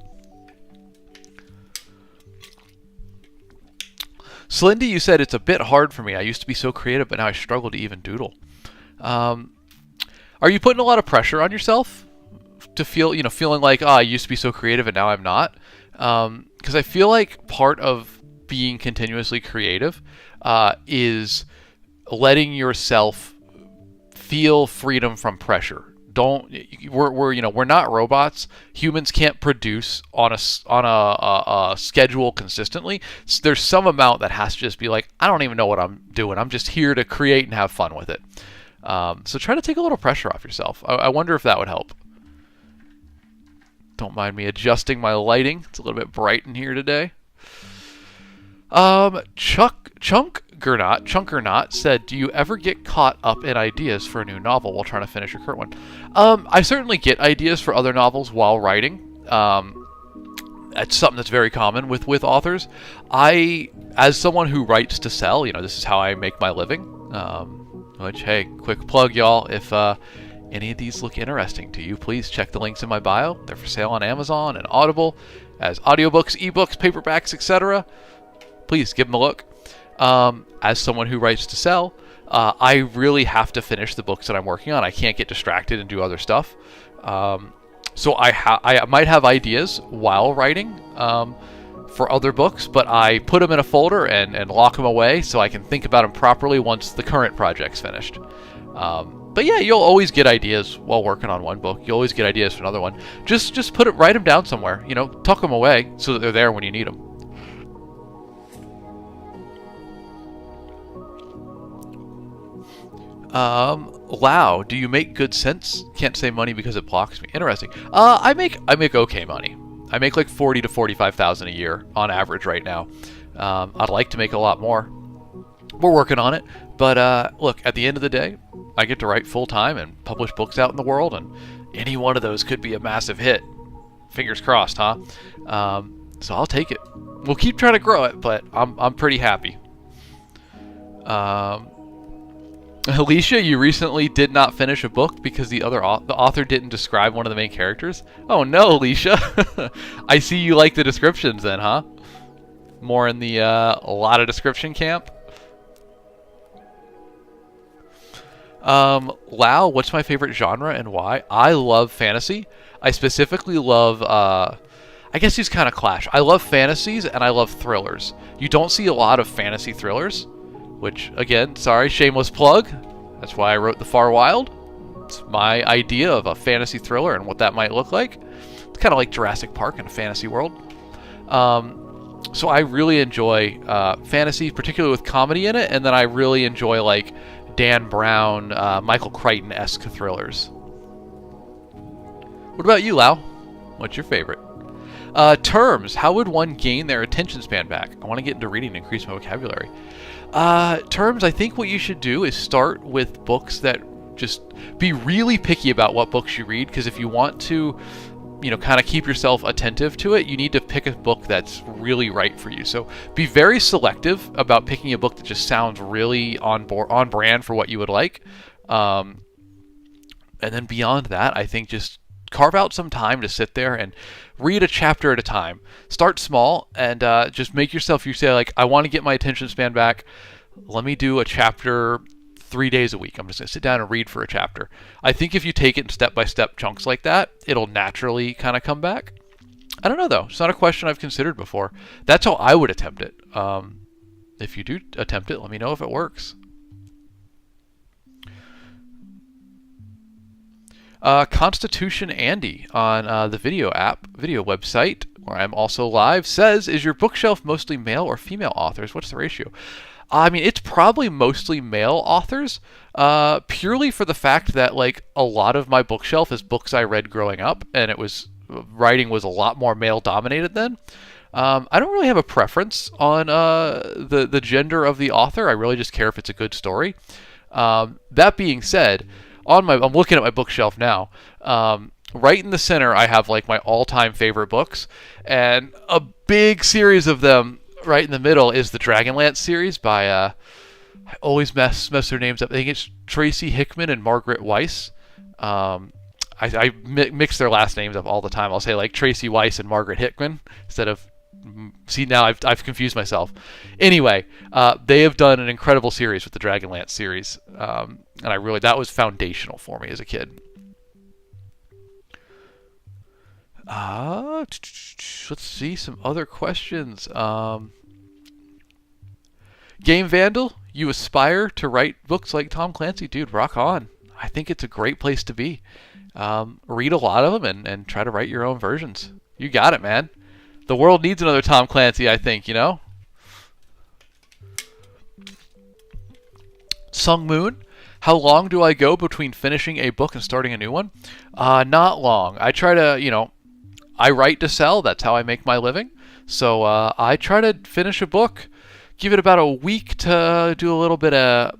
Slindy, you said it's a bit hard for me. I used to be so creative, but now I struggle to even doodle. Are you putting a lot of pressure on yourself to feel, feeling like, I used to be so creative and now I'm not? Because I feel like part of being continuously creative is letting yourself feel freedom from pressure. We're not robots. Humans can't produce on a schedule consistently. So there's some amount that has to just be like, I don't even know what I'm doing. I'm just here to create and have fun with it. So try to take a little pressure off yourself. I wonder if that would help. Don't mind me adjusting my lighting. It's a little bit bright in here today. Chunkernaut said, do you ever get caught up in ideas for a new novel while trying to finish your current one? I certainly get ideas for other novels while writing. That's something that's very common with authors. As someone who writes to sell, this is how I make my living. Which, hey, quick plug, y'all. If any of these look interesting to you, please check the links in my bio. They're for sale on Amazon and Audible as audiobooks, ebooks, paperbacks, etc. Please give them a look. As someone who writes to sell, I really have to finish the books that I'm working on. I can't get distracted and do other stuff. So I might have ideas while writing for other books, but I put them in a folder and lock them away so I can think about them properly once the current project's finished. But yeah, you'll always get ideas while working on one book. You'll always get ideas for another one. Just write them down somewhere. Tuck them away so that they're there when you need them. Wow, do you make good sense? Can't say money because it blocks me. Interesting. I make okay money. I make like 40 to 45,000 a year on average right now. I'd like to make a lot more. We're working on it. But look, at the end of the day, I get to write full time and publish books out in the world, and any one of those could be a massive hit. Fingers crossed, huh? So I'll take it. We'll keep trying to grow it, but I'm pretty happy. Alicia, you recently did not finish a book because the author didn't describe one of the main characters? Oh no, Alicia. I see you like the descriptions then, huh? More in the a lot of description camp? Lau, what's my favorite genre and why? I love fantasy. I specifically love, I guess these kind of clash. I love fantasies and I love thrillers. You don't see a lot of fantasy thrillers. Which, again, sorry, shameless plug. That's why I wrote The Far Wild. It's my idea of a fantasy thriller and what that might look like. It's kind of like Jurassic Park in a fantasy world. So I really enjoy fantasy, particularly with comedy in it, and then I really enjoy like Dan Brown, Michael Crichton-esque thrillers. What about you, Lau? What's your favorite? Terms. How would one gain their attention span back? I want to get into reading and increase my vocabulary. Terms, I think what you should do is start with books that just be really picky about what books you read, because if you want to, kind of keep yourself attentive to it, you need to pick a book that's really right for you. So be very selective about picking a book that just sounds really on brand for what you would like. And then beyond that, I think just carve out some time to sit there and read a chapter at a time. Start small and just make yourself, you say like, I want to get my attention span back. Let me do a chapter 3 days a week. I'm just going to sit down and read for a chapter. I think if you take it in step-by-step chunks like that, it'll naturally kind of come back. I don't know, though. It's not a question I've considered before. That's how I would attempt it. If you do attempt it, let me know if it works. Constitution Andy on the video website, where I'm also live, says, is your bookshelf mostly male or female authors? What's the ratio? I mean, it's probably mostly male authors, purely for the fact that, like, a lot of my bookshelf is books I read growing up, and it was writing was a lot more male dominated then. I don't really have a preference on the gender of the author. I really just care if it's a good story. That being said, I'm looking at my bookshelf now. Right in the center, I have like my all-time favorite books, and a big series of them. Right in the middle is the Dragonlance series by I always mess their names up. I think it's Tracy Hickman and Margaret Weiss. I mix their last names up all the time. I'll say like Tracy Weiss and Margaret Hickman instead of. See, now I've confused myself. Anyway, they have done an incredible series with the Dragonlance series, and that was foundational for me as a kid. Let's see some other questions. Game Vandal, you aspire to write books like Tom Clancy, dude. Rock on. I think it's a great place to be. Read a lot of them and try to write your own versions. You got it, man. The world needs another Tom Clancy, I think, you know? Sung Moon, how long do I go between finishing a book and starting a new one? Not long. I try to, I write to sell. That's how I make my living. So I try to finish a book, give it about a week to do a little bit of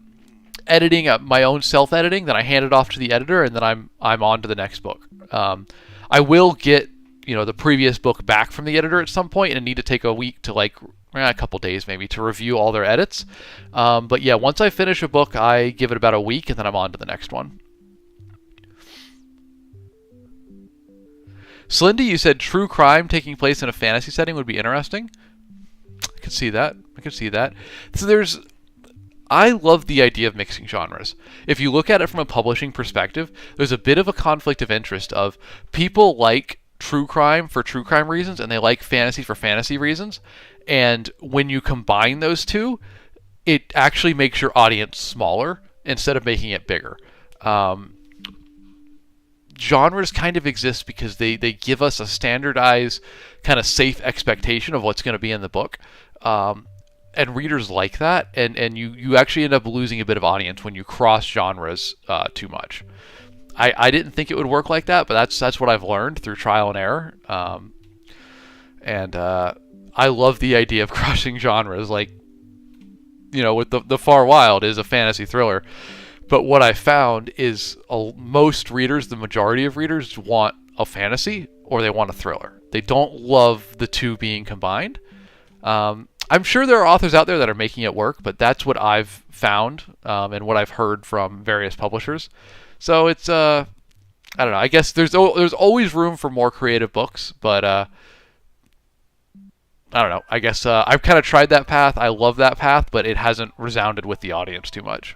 editing, my own self-editing. Then I hand it off to the editor, and then I'm on to the next book. I will get the previous book back from the editor at some point, and need to take a week to a couple days maybe to review all their edits. But yeah, once I finish a book, I give it about a week, and then I'm on to the next one. Slindy, you said true crime taking place in a fantasy setting would be interesting. I could see that. So I love the idea of mixing genres. If you look at it from a publishing perspective, there's a bit of a conflict of interest of people like true crime for true crime reasons, and they like fantasy for fantasy reasons. And when you combine those two, it actually makes your audience smaller instead of making it bigger. Genres kind of exist because they give us a standardized, kind of safe expectation of what's going to be in the book. And readers like that, and you actually end up losing a bit of audience when you cross genres too much. I didn't think it would work like that, but that's what I've learned through trial and error. And I love the idea of crossing genres. With the Far Wild is a fantasy thriller, but what I found is most readers, the majority of readers, want a fantasy or they want a thriller. They don't love the two being combined. I'm sure there are authors out there that are making it work, but that's what I've found and what I've heard from various publishers. So it's I don't know. I guess there's always room for more creative books, but I don't know. I guess I've kind of tried that path. I love that path, but it hasn't resounded with the audience too much.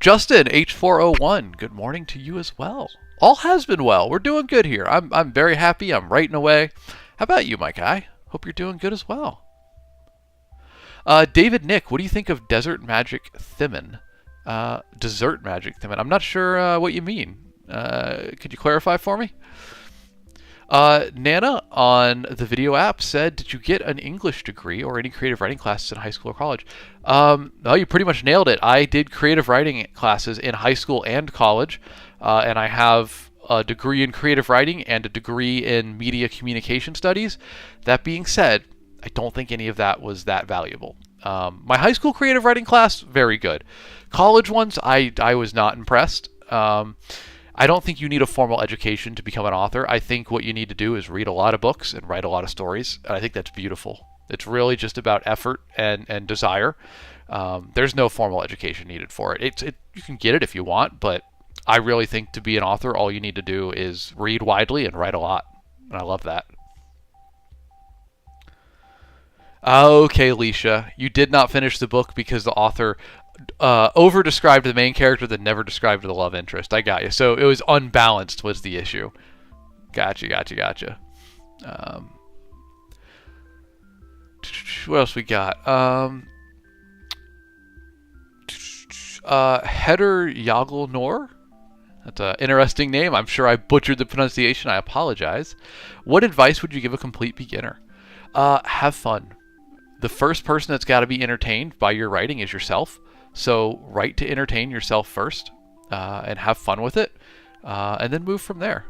Justin H401, good morning to you as well. All has been well. We're doing good here. I'm very happy. I'm writing away. How about you, my guy? Hope you're doing good as well. David Nick, what do you think of Desert Magic Thimin? Desert Magic Thimin. I'm not sure what you mean. Could you clarify for me? Nana on the video app said, did you get an English degree or any creative writing classes in high school or college? No, you pretty much nailed it. I did creative writing classes in high school and college, and I have a degree in creative writing and a degree in media communication studies. That being said, I don't think any of that was that valuable. My high school creative writing class, very good. College ones, I was not impressed. I don't think you need a formal education to become an author. I think what you need to do is read a lot of books and write a lot of stories. And I think that's beautiful. It's really just about effort and desire. There's no formal education needed for it. You can get it if you want, but I really think to be an author, all you need to do is read widely and write a lot. And I love that. Okay, Alicia, you did not finish the book because the author over-described the main character that never described the love interest. I got you. So it was unbalanced was the issue. Gotcha. What else we got? Heder Yaglnor? That's an interesting name. I'm sure I butchered the pronunciation. I apologize. What advice would you give a complete beginner? Have fun. The first person that's got to be entertained by your writing is yourself. So write to entertain yourself first and have fun with it and then move from there.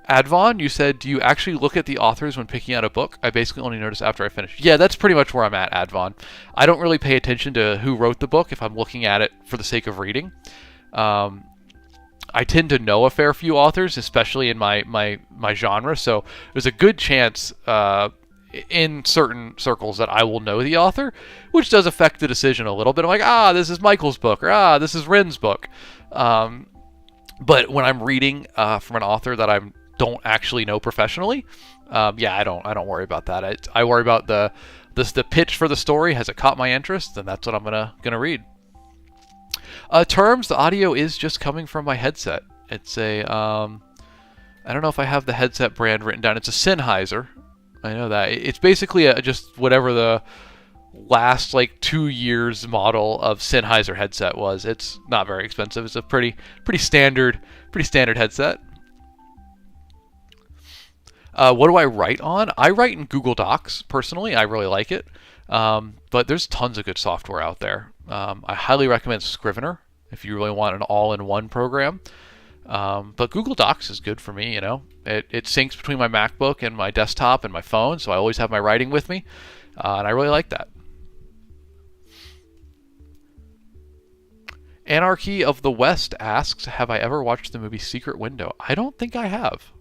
Advon, you said, do you actually look at the authors when picking out a book? I basically only notice after I finish. Yeah, that's pretty much where I'm at, Advon. I don't really pay attention to who wrote the book if I'm looking at it for the sake of reading. I tend to know a fair few authors, especially in my genre, so there's a good chance in certain circles that I will know the author, which does affect the decision a little bit. I'm like, this is Michael's book, or this is Ren's book. But when I'm reading from an author that I don't actually know professionally, I don't worry about that. I worry about the pitch for the story. Has it caught my interest? Then that's what I'm gonna read. Terms, the audio is just coming from my headset. It's a I don't know if I have the headset brand written down. It's a Sennheiser. I know that. It's basically just whatever the last 2 years model of Sennheiser headset was. It's not very expensive. It's a pretty standard headset. What do I write on? I write in Google Docs personally. I really like it. But there's tons of good software out there. I highly recommend Scrivener if you really want an all-in-one program. But Google Docs is good for me, It syncs between my MacBook and my desktop and my phone, so I always have my writing with me, and I really like that. Anarchy of the West asks, have I ever watched the movie Secret Window? I don't think I have.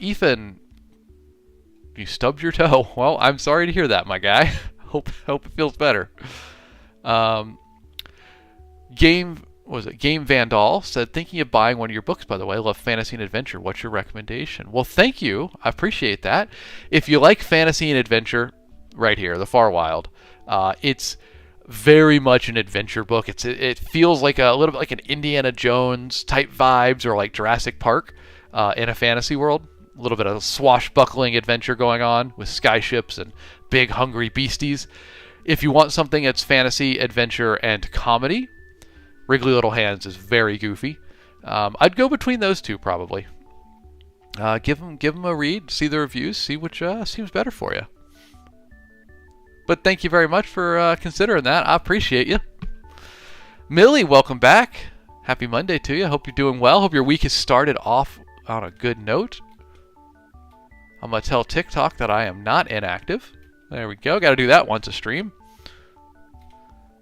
Ethan, you stubbed your toe. Well, I'm sorry to hear that, my guy. Hope it feels better. Game Vandal said, thinking of buying one of your books, by the way. I love fantasy and adventure. What's your recommendation? Well, thank you. I appreciate that. If you like fantasy and adventure, right here, The Far Wild. It's very much an adventure book. It feels like a little bit like an Indiana Jones type vibes, or like Jurassic Park in a fantasy world. A little bit of swashbuckling adventure going on with skyships and big hungry beasties. If you want something that's fantasy, adventure, and comedy, Wriggly Little Hands is very goofy. I'd go between those two probably. Give them a read, see the reviews, see which seems better for you. But thank you very much for considering that. I appreciate you. Millie, welcome back. Happy Monday to you. Hope you're doing well. Hope your week has started off on a good note. I'm going to tell TikTok that I am not inactive. There we go. Got to do that once a stream.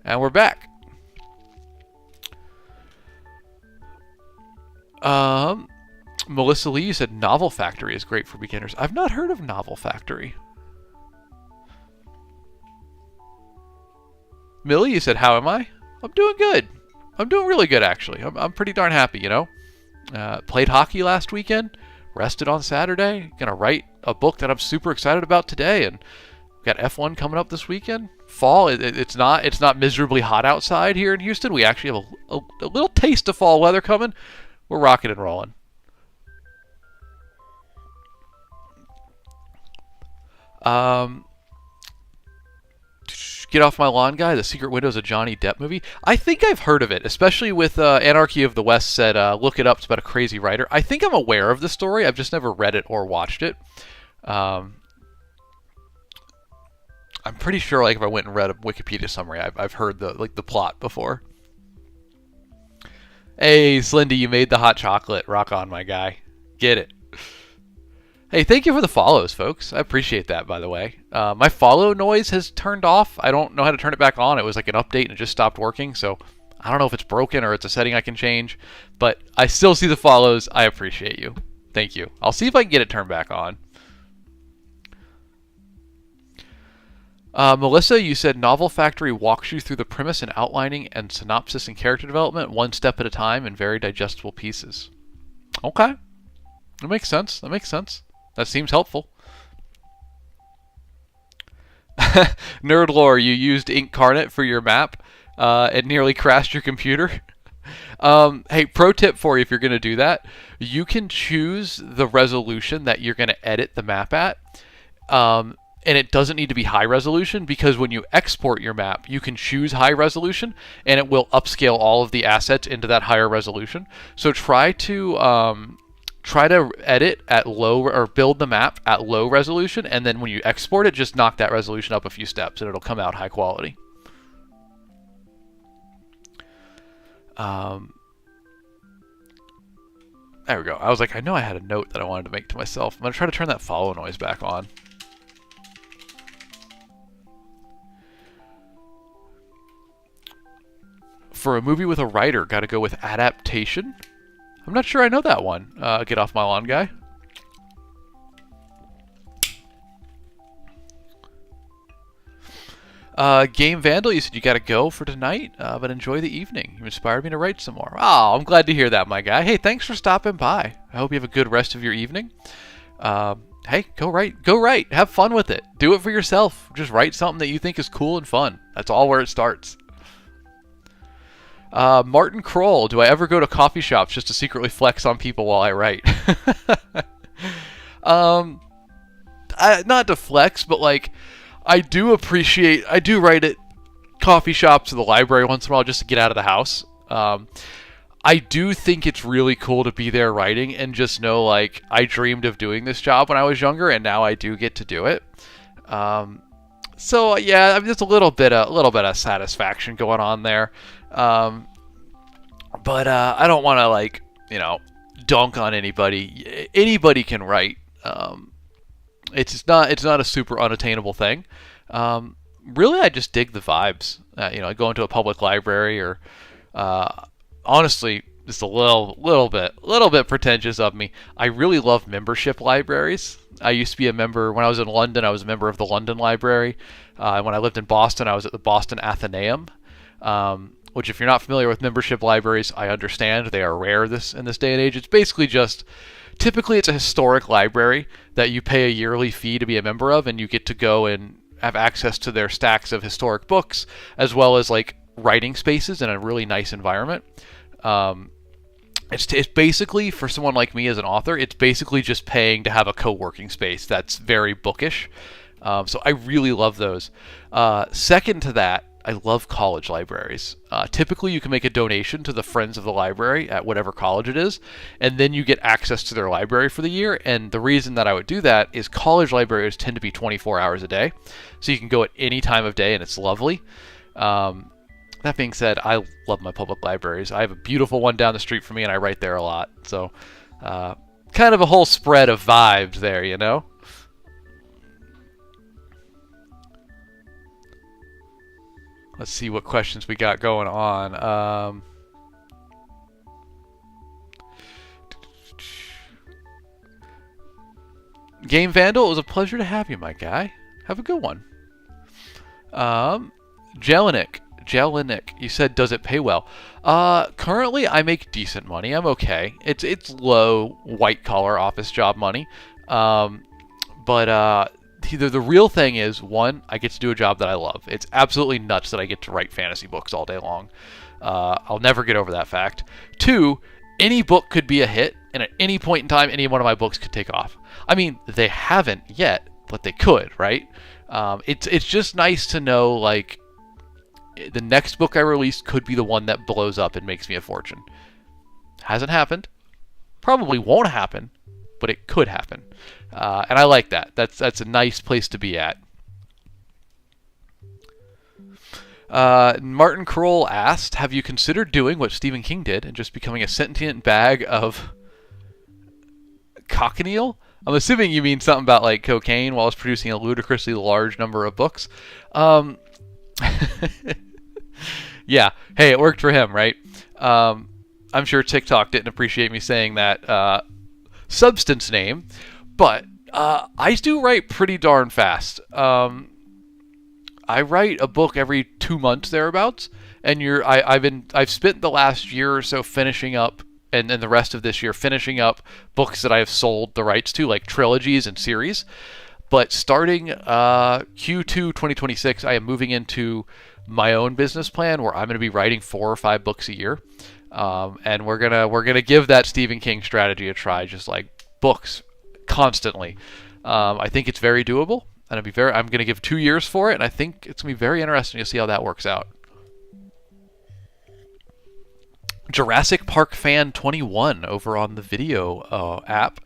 And we're back. Melissa Lee, you said Novel Factory is great for beginners. I've not heard of Novel Factory. Millie, you said, how am I? I'm doing good. I'm doing really good, actually. I'm pretty darn happy, Played hockey last weekend. Rested on Saturday. Gonna write a book that I'm super excited about today, and got F1 coming up this weekend. Fall, it's not miserably hot outside here in Houston. We actually have a little taste of fall weather coming. We're rocking and rolling. Get Off My Lawn Guy, The Secret Window is a Johnny Depp movie. I think I've heard of it, especially with Anarchy of the West said, look it up, it's about a crazy writer. I think I'm aware of the story, I've just never read it or watched it. I'm pretty sure if I went and read a Wikipedia summary, I've heard the plot before. Hey, Slendy, you made the hot chocolate. Rock on, my guy. Get it. Hey, thank you for the follows, folks. I appreciate that, by the way. My follow noise has turned off. I don't know how to turn it back on. It was like an update and it just stopped working, so I don't know if it's broken or it's a setting I can change, but I still see the follows. I appreciate you. Thank you. I'll see if I can get it turned back on. Melissa, you said Novel Factory walks you through the premise and outlining and synopsis and character development one step at a time in very digestible pieces. Okay. That makes sense. That seems helpful. Nerdlore, you used Incarnate for your map. It nearly crashed your computer. Hey, pro tip for you if you're going to do that. You can choose the resolution that you're going to edit the map at. And it doesn't need to be high resolution, because when you export your map, you can choose high resolution and it will upscale all of the assets into that higher resolution. So try to edit at low, or build the map at low resolution, and then when you export it, just knock that resolution up a few steps and it'll come out high quality. There we go. I was like, I know I had a note that I wanted to make to myself. I'm going to try to turn that follow noise back on. For a movie with a writer, got to go with adaptation. I'm not sure I know that one. Get off my lawn, guy. Game Vandal, you said you got to go for tonight, but enjoy the evening. You inspired me to write some more. Oh, I'm glad to hear that, my guy. Hey, thanks for stopping by. I hope you have a good rest of your evening. Hey, go write. Go write. Have fun with it. Do it for yourself. Just write something that you think is cool and fun. That's all where it starts. Martin Kroll, do I ever go to coffee shops just to secretly flex on people while I write? Not to flex, but like, I do write at coffee shops or the library once in a while just to get out of the house. I do think it's really cool to be there writing and just know, like, I dreamed of doing this job when I was younger, and now I do get to do it. So yeah, I mean, there's a little bit of satisfaction going on there. But I don't want to, like, dunk on anybody. Anybody can write. It's not a super unattainable thing. Really, I just dig the vibes. I go into a public library, or honestly, just a little bit pretentious of me. I really love membership libraries. I used to be a member when I was in London. I was a member of the London Library. When I lived in Boston, I was at the Boston Athenaeum. Which, if you're not familiar with membership libraries, I understand they are rare in this day and age. It's basically just, typically it's a historic library that you pay a yearly fee to be a member of, and you get to go and have access to their stacks of historic books, as well as like writing spaces in a really nice environment. It's basically, for someone like me as an author, it's basically just paying to have a co-working space that's very bookish. So I really love those. Second to that, I love college libraries. Typically, you can make a donation to the Friends of the Library at whatever college it is, and then you get access to their library for the year. And the reason that I would do that is college libraries tend to be 24 hours a day, so you can go at any time of day, and it's lovely. That being said, I love my public libraries. I have a beautiful one down the street from me, and I write there a lot. So kind of a whole spread of vibes there, you know? Let's see what questions we got going on. Game Vandal, it was a pleasure to have you, my guy. Have a good one. Jelinek, you said, does it pay well? Currently, I make decent money. I'm okay. It's low white-collar office job money. But the real thing is, one, I get to do a job that I love. It's absolutely nuts that I get to write fantasy books all day long. I'll never get over that fact. Two, any book could be a hit, and at any point in time, any one of my books could take off. I mean, they haven't yet, but they could, right? It's just nice to know, like, the next book I release could be the one that blows up and makes me a fortune. Hasn't happened. Probably won't happen, but it could happen. And I like that. That's a nice place to be at. Martin Kroll asked, have you considered doing what Stephen King did and just becoming a sentient bag of cochineal? I'm assuming you mean something about like cocaine while producing a ludicrously large number of books. Yeah. Hey, it worked for him, right? I'm sure TikTok didn't appreciate me saying that substance name. But I do write pretty darn fast. I write a book every 2 months thereabouts, and I've spent the last year or so finishing up, and the rest of this year finishing up books that I have sold the rights to, like trilogies and series. But starting Q2 2026, I am moving into my own business plan where I'm going to be writing 4 or 5 books a year, and we're gonna give that Stephen King strategy a try, just like books. Constantly. I think it's very doable, and I'm going to give 2 years for it, and I think it's going to be very interesting to see how that works out. Jurassic Park fan 21 over on the video app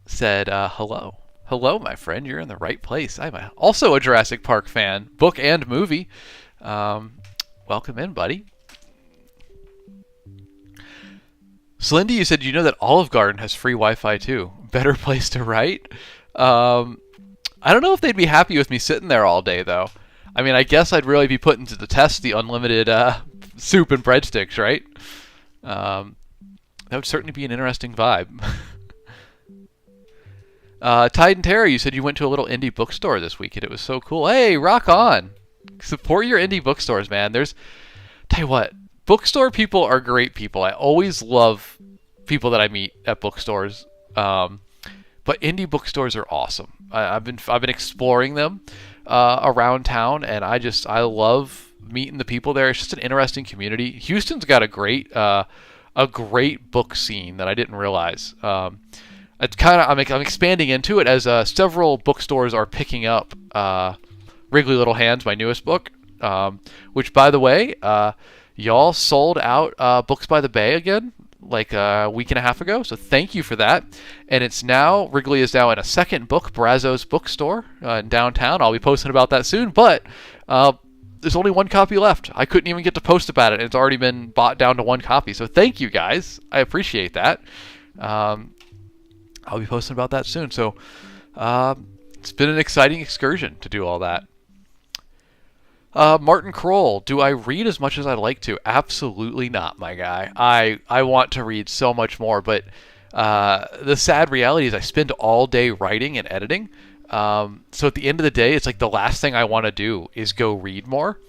said, hello. Hello, my friend. You're in the right place. I'm also a Jurassic Park fan, book and movie. Welcome in, buddy. Slindy, you said you know that Olive Garden has free Wi-Fi too. Better place to write. Um, I don't know if they'd be happy with me sitting there all day though. I mean, I guess I'd really be putting to the test the unlimited soup and breadsticks, right? Um, that would certainly be an interesting vibe. Tide and Terry, you said you went to a little indie bookstore this week and it was so cool. Hey, rock on! Support your indie bookstores, man. Tell you what, bookstore people are great people. I always love people that I meet at bookstores. But indie bookstores are awesome. I've been exploring them around town, and I love meeting the people there. It's just an interesting community. Houston's got a great book scene that I didn't realize. I'm expanding into it as several bookstores are picking up Wriggly Little Hands, my newest book, which, by the way, y'all sold out Books by the Bay again like a week and a half ago, so thank you for that. And Wrigley is now in a second book, Brazos Bookstore in downtown. I'll be posting about that soon, but there's only one copy left. I couldn't even get to post about it, and it's already been bought down to one copy, so thank you guys. I appreciate that. I'll be posting about that soon, so it's been an exciting excursion to do all that. Martin Kroll, do I read as much as I'd like to? Absolutely not, my guy. I want to read so much more, but the sad reality is I spend all day writing and editing. So at the end of the day, it's like the last thing I want to do is go read more.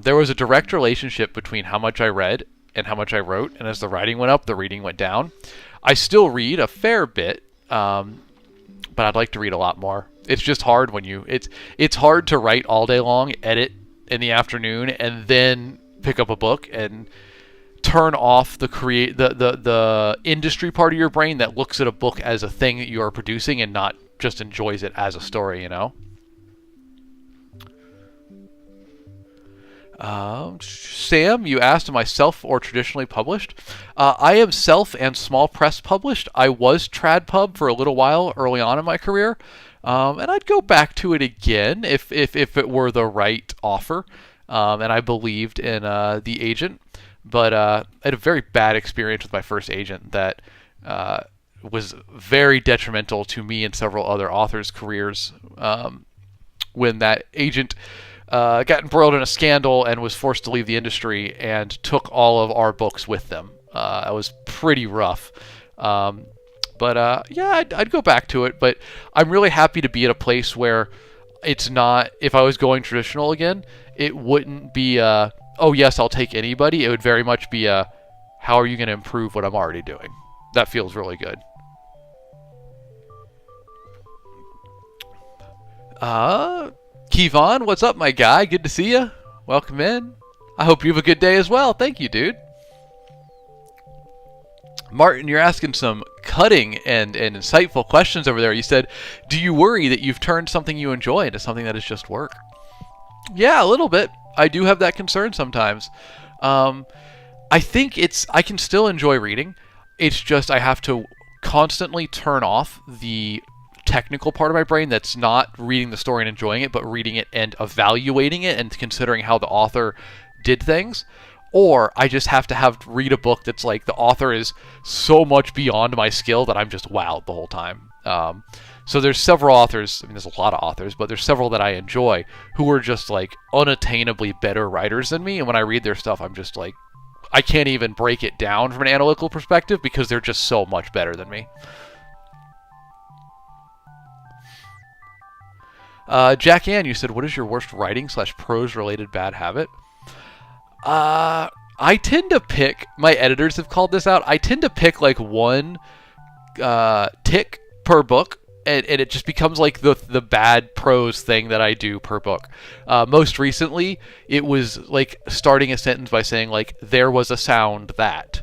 There was a direct relationship between how much I read and how much I wrote, and as the writing went up, the reading went down. I still read a fair bit, but I'd like to read a lot more. It's just hard when it's hard to write all day long, edit in the afternoon, and then pick up a book and turn off the industry part of your brain that looks at a book as a thing that you are producing and not just enjoys it as a story, you know? Sam, you asked, am I self or traditionally published? I am self and small press published. I was TradPub for a little while early on in my career. And I'd go back to it again if it were the right offer, and I believed in the agent. But I had a very bad experience with my first agent that was very detrimental to me and several other authors' careers when that agent got embroiled in a scandal and was forced to leave the industry and took all of our books with them. It was pretty rough. But yeah, I'd go back to it. But I'm really happy to be at a place where it's not, if I was going traditional again, it wouldn't be, oh yes, I'll take anybody. It would very much be, how are you going to improve what I'm already doing? That feels really good. Kevon, what's up, my guy? Good to see you. Welcome in. I hope you have a good day as well. Thank you, dude. Martin, you're asking some cutting and insightful questions over there. You said, do you worry that you've turned something you enjoy into something that is just work? Yeah, a little bit. I do have that concern sometimes. I think I can still enjoy reading. It's just I have to constantly turn off the technical part of my brain that's not reading the story and enjoying it, but reading it and evaluating it and considering how the author did things. Or I just have to read a book that's like the author is so much beyond my skill that I'm just wowed the whole time. So there's several authors, I mean there's a lot of authors, but there's several that I enjoy who are just like unattainably better writers than me, and when I read their stuff I'm just like, I can't even break it down from an analytical perspective because they're just so much better than me. Jack Ann, you said, what is your worst writing / prose related bad habit? I tend to pick, my editors have called this out, I tend to pick like one tick per book, and it just becomes like the bad prose thing that I do per book. Most recently, it was like starting a sentence by saying like, there was a sound that.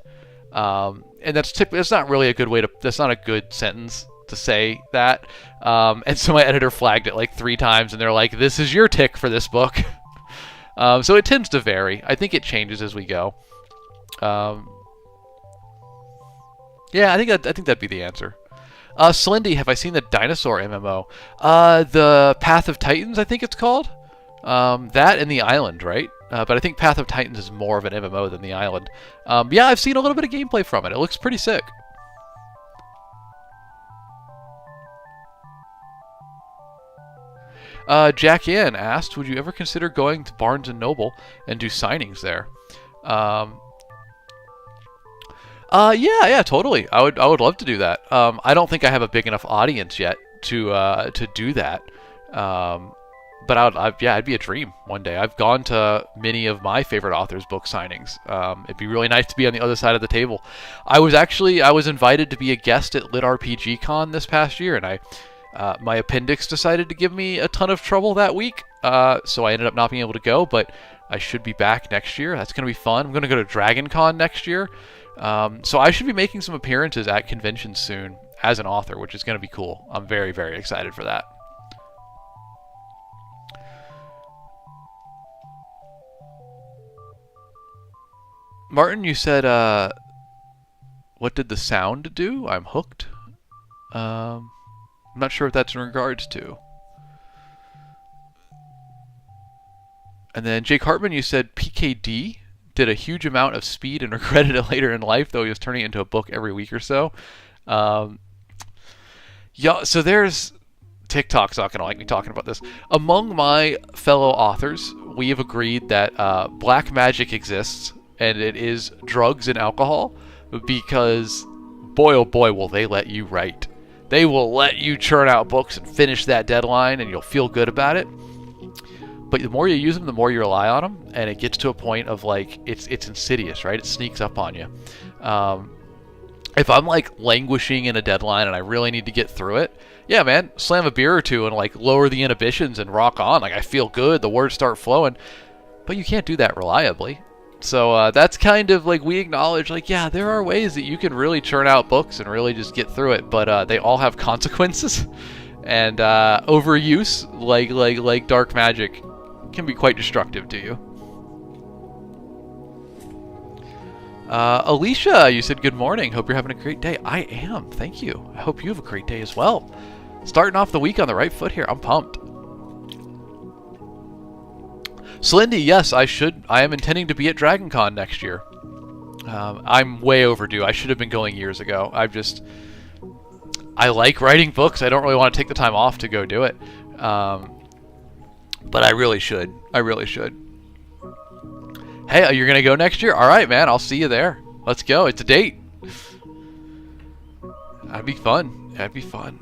And that's not really a good way that's not a good sentence to say that. And so my editor flagged it like 3 times, and they're like, this is your tick for this book. So it tends to vary. I think it changes as we go. Yeah, I think that'd be the answer. Slendy, have I seen the dinosaur MMO? The Path of Titans, I think it's called. That and The Island, right? But I think Path of Titans is more of an MMO than the island. Yeah, I've seen a little bit of gameplay from it. It looks pretty sick. Jack Ann asked, would you ever consider going to Barnes & Noble and do signings there? Yeah, totally. I would love to do that. I don't think I have a big enough audience yet to do that. But yeah, it'd be a dream one day. I've gone to many of my favorite authors' book signings. It'd be really nice to be on the other side of the table. I was invited to be a guest at Lit RPG Con this past year, and my appendix decided to give me a ton of trouble that week, so I ended up not being able to go. But I should be back next year. That's gonna be fun. I'm gonna go to Dragon Con next year, so I should be making some appearances at conventions soon as an author, which is gonna be cool. I'm very, very excited for that. Martin, you said, what did the sound do? I'm hooked. I'm not sure what that's in regards to. And then Jake Hartman, you said PKD did a huge amount of speed and regretted it later in life, though he was turning it into a book every week or so. Yeah, so there's... TikTok's not going to like me talking about this. Among my fellow authors, we have agreed that black magic exists, and it is drugs and alcohol, because boy oh boy will they let you write. They will let you churn out books and finish that deadline, and you'll feel good about it. But the more you use them, the more you rely on them, and it gets to a point of like it's insidious, right? It sneaks up on you. If I'm like languishing in a deadline and I really need to get through it, yeah, man, slam a beer or two and like lower the inhibitions and rock on. Like I feel good, the words start flowing, but you can't do that reliably. So that's kind of like we acknowledge, like, yeah, there are ways that you can really churn out books and really just get through it, but they all have consequences, and overuse, like dark magic, can be quite destructive to you. Alicia, you said good morning. Hope you're having a great day. I am. Thank you. I hope you have a great day as well. Starting off the week on the right foot here. I'm pumped. Slindy, yes, I am intending to be at Dragon Con next year. I'm way overdue. I should have been going years ago. I like writing books. I don't really want to take the time off to go do it. But I really should. I really should. Hey, you're going to go next year? All right, man. I'll see you there. Let's go. It's a date. That'd be fun. That'd be fun.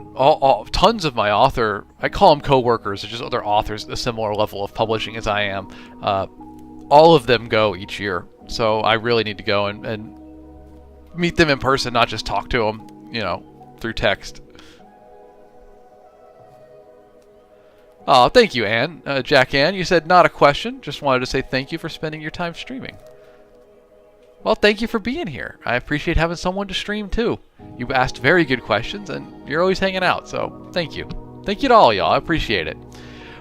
Tons of my I call them co-workers, they're just other authors at a similar level of publishing as I am. All of them go each year. So I really need to go and meet them in person, not just talk to them, through text. Oh, thank you, Anne. Jack Ann, you said not a question. Just wanted to say thank you for spending your time streaming. Well, thank you for being here. I appreciate having someone to stream too. You've asked very good questions, and you're always hanging out, so thank you. Thank you to all y'all. I appreciate it.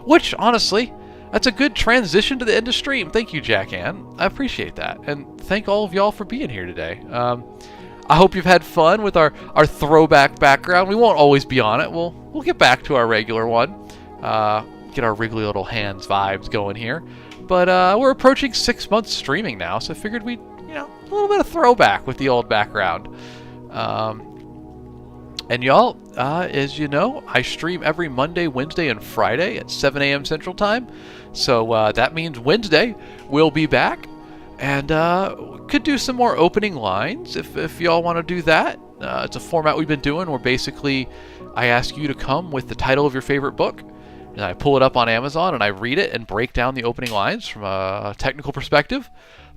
Which, honestly, that's a good transition to the end of stream. Thank you, Jack Ann. I appreciate that. And thank all of y'all for being here today. I hope you've had fun with our throwback background. We won't always be on it. We'll get back to our regular one. Get our wriggly little hands vibes going here. But we're approaching 6 months streaming now, so I figured we'd, a little bit of throwback with the old background. And y'all, as you know, I stream every Monday, Wednesday, and Friday at 7 a.m. Central Time. So that means Wednesday we'll be back, and could do some more opening lines if y'all want to do that. It's a format we've been doing where basically I ask you to come with the title of your favorite book, and I pull it up on Amazon and I read it and break down the opening lines from a technical perspective.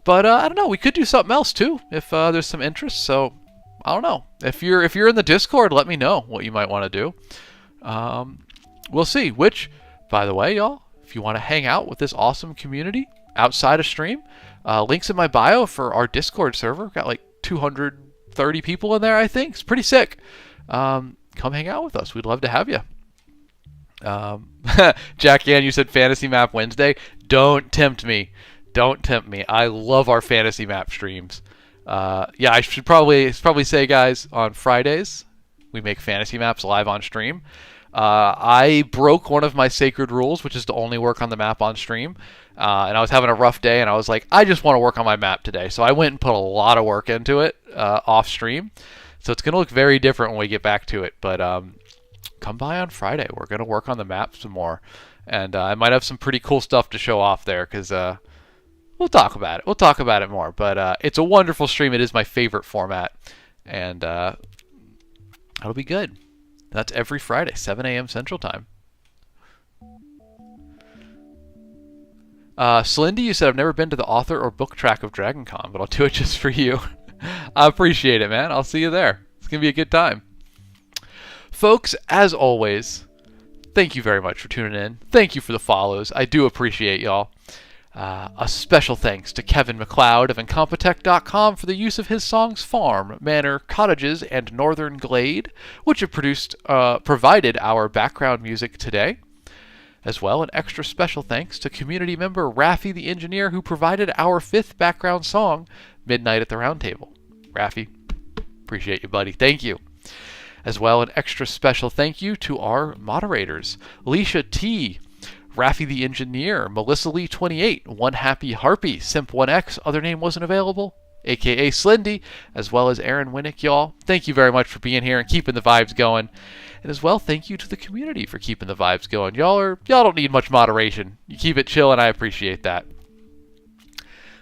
But I don't know, we could do something else too if there's some interest. So I don't know. If you're in the Discord, let me know what you might want to do. We'll see. Which, by the way, y'all, if you want to hang out with this awesome community outside of stream, links in my bio for our Discord server. Got like 230 people in there, I think. It's pretty sick. Come hang out with us. We'd love to have you. Jack Ann, you said Fantasy Map Wednesday. Don't tempt me. Don't tempt me. I love our Fantasy Map streams. Yeah, I should probably say, guys, on Fridays we make Fantasy Maps live on stream. I broke one of my sacred rules, which is to only work on the map on stream. And I was having a rough day, and I was like, I just want to work on my map today. So I went and put a lot of work into it off stream. So it's going to look very different when we get back to it. But come by on Friday. We're going to work on the map some more. And I might have some pretty cool stuff to show off there because we'll talk about it. We'll talk about it more. But it's a wonderful stream. It is my favorite format. And it'll be good. That's every Friday, 7 a.m. Central Time. Slindy, you said I've never been to the author or book track of Dragon Con, but I'll do it just for you. I appreciate it, man. I'll see you there. It's going to be a good time. Folks, as always, thank you very much for tuning in. Thank you for the follows. I do appreciate y'all. A special thanks to Kevin MacLeod of Incompetech.com for the use of his songs Farm, Manor, Cottages, and Northern Glade, which have provided our background music today. As well, an extra special thanks to community member Raffi the Engineer, who provided our 5th background song, Midnight at the Round Table. Raffi, appreciate you, buddy. Thank you. As well, an extra special thank you to our moderators, Leisha T., Raffi the Engineer, Melissa Lee 28, One Happy Harpy, Simp1X, other name wasn't available, aka Slindy, as well as Aaron Winnick, y'all. Thank you very much for being here and keeping the vibes going. And as well, thank you to the community for keeping the vibes going. Y'all don't need much moderation. You keep it chill, and I appreciate that.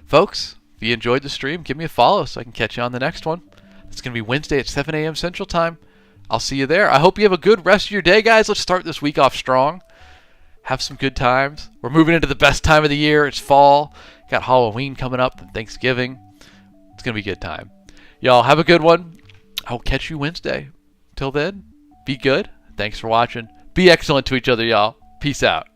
Folks, if you enjoyed the stream, give me a follow so I can catch you on the next one. It's going to be Wednesday at 7 a.m. Central Time. I'll see you there. I hope you have a good rest of your day, guys. Let's start this week off strong. Have some good times. We're moving into the best time of the year. It's fall. Got Halloween coming up and Thanksgiving. It's going to be a good time. Y'all have a good one. I'll catch you Wednesday. Till then, be good. Thanks for watching. Be excellent to each other, y'all. Peace out.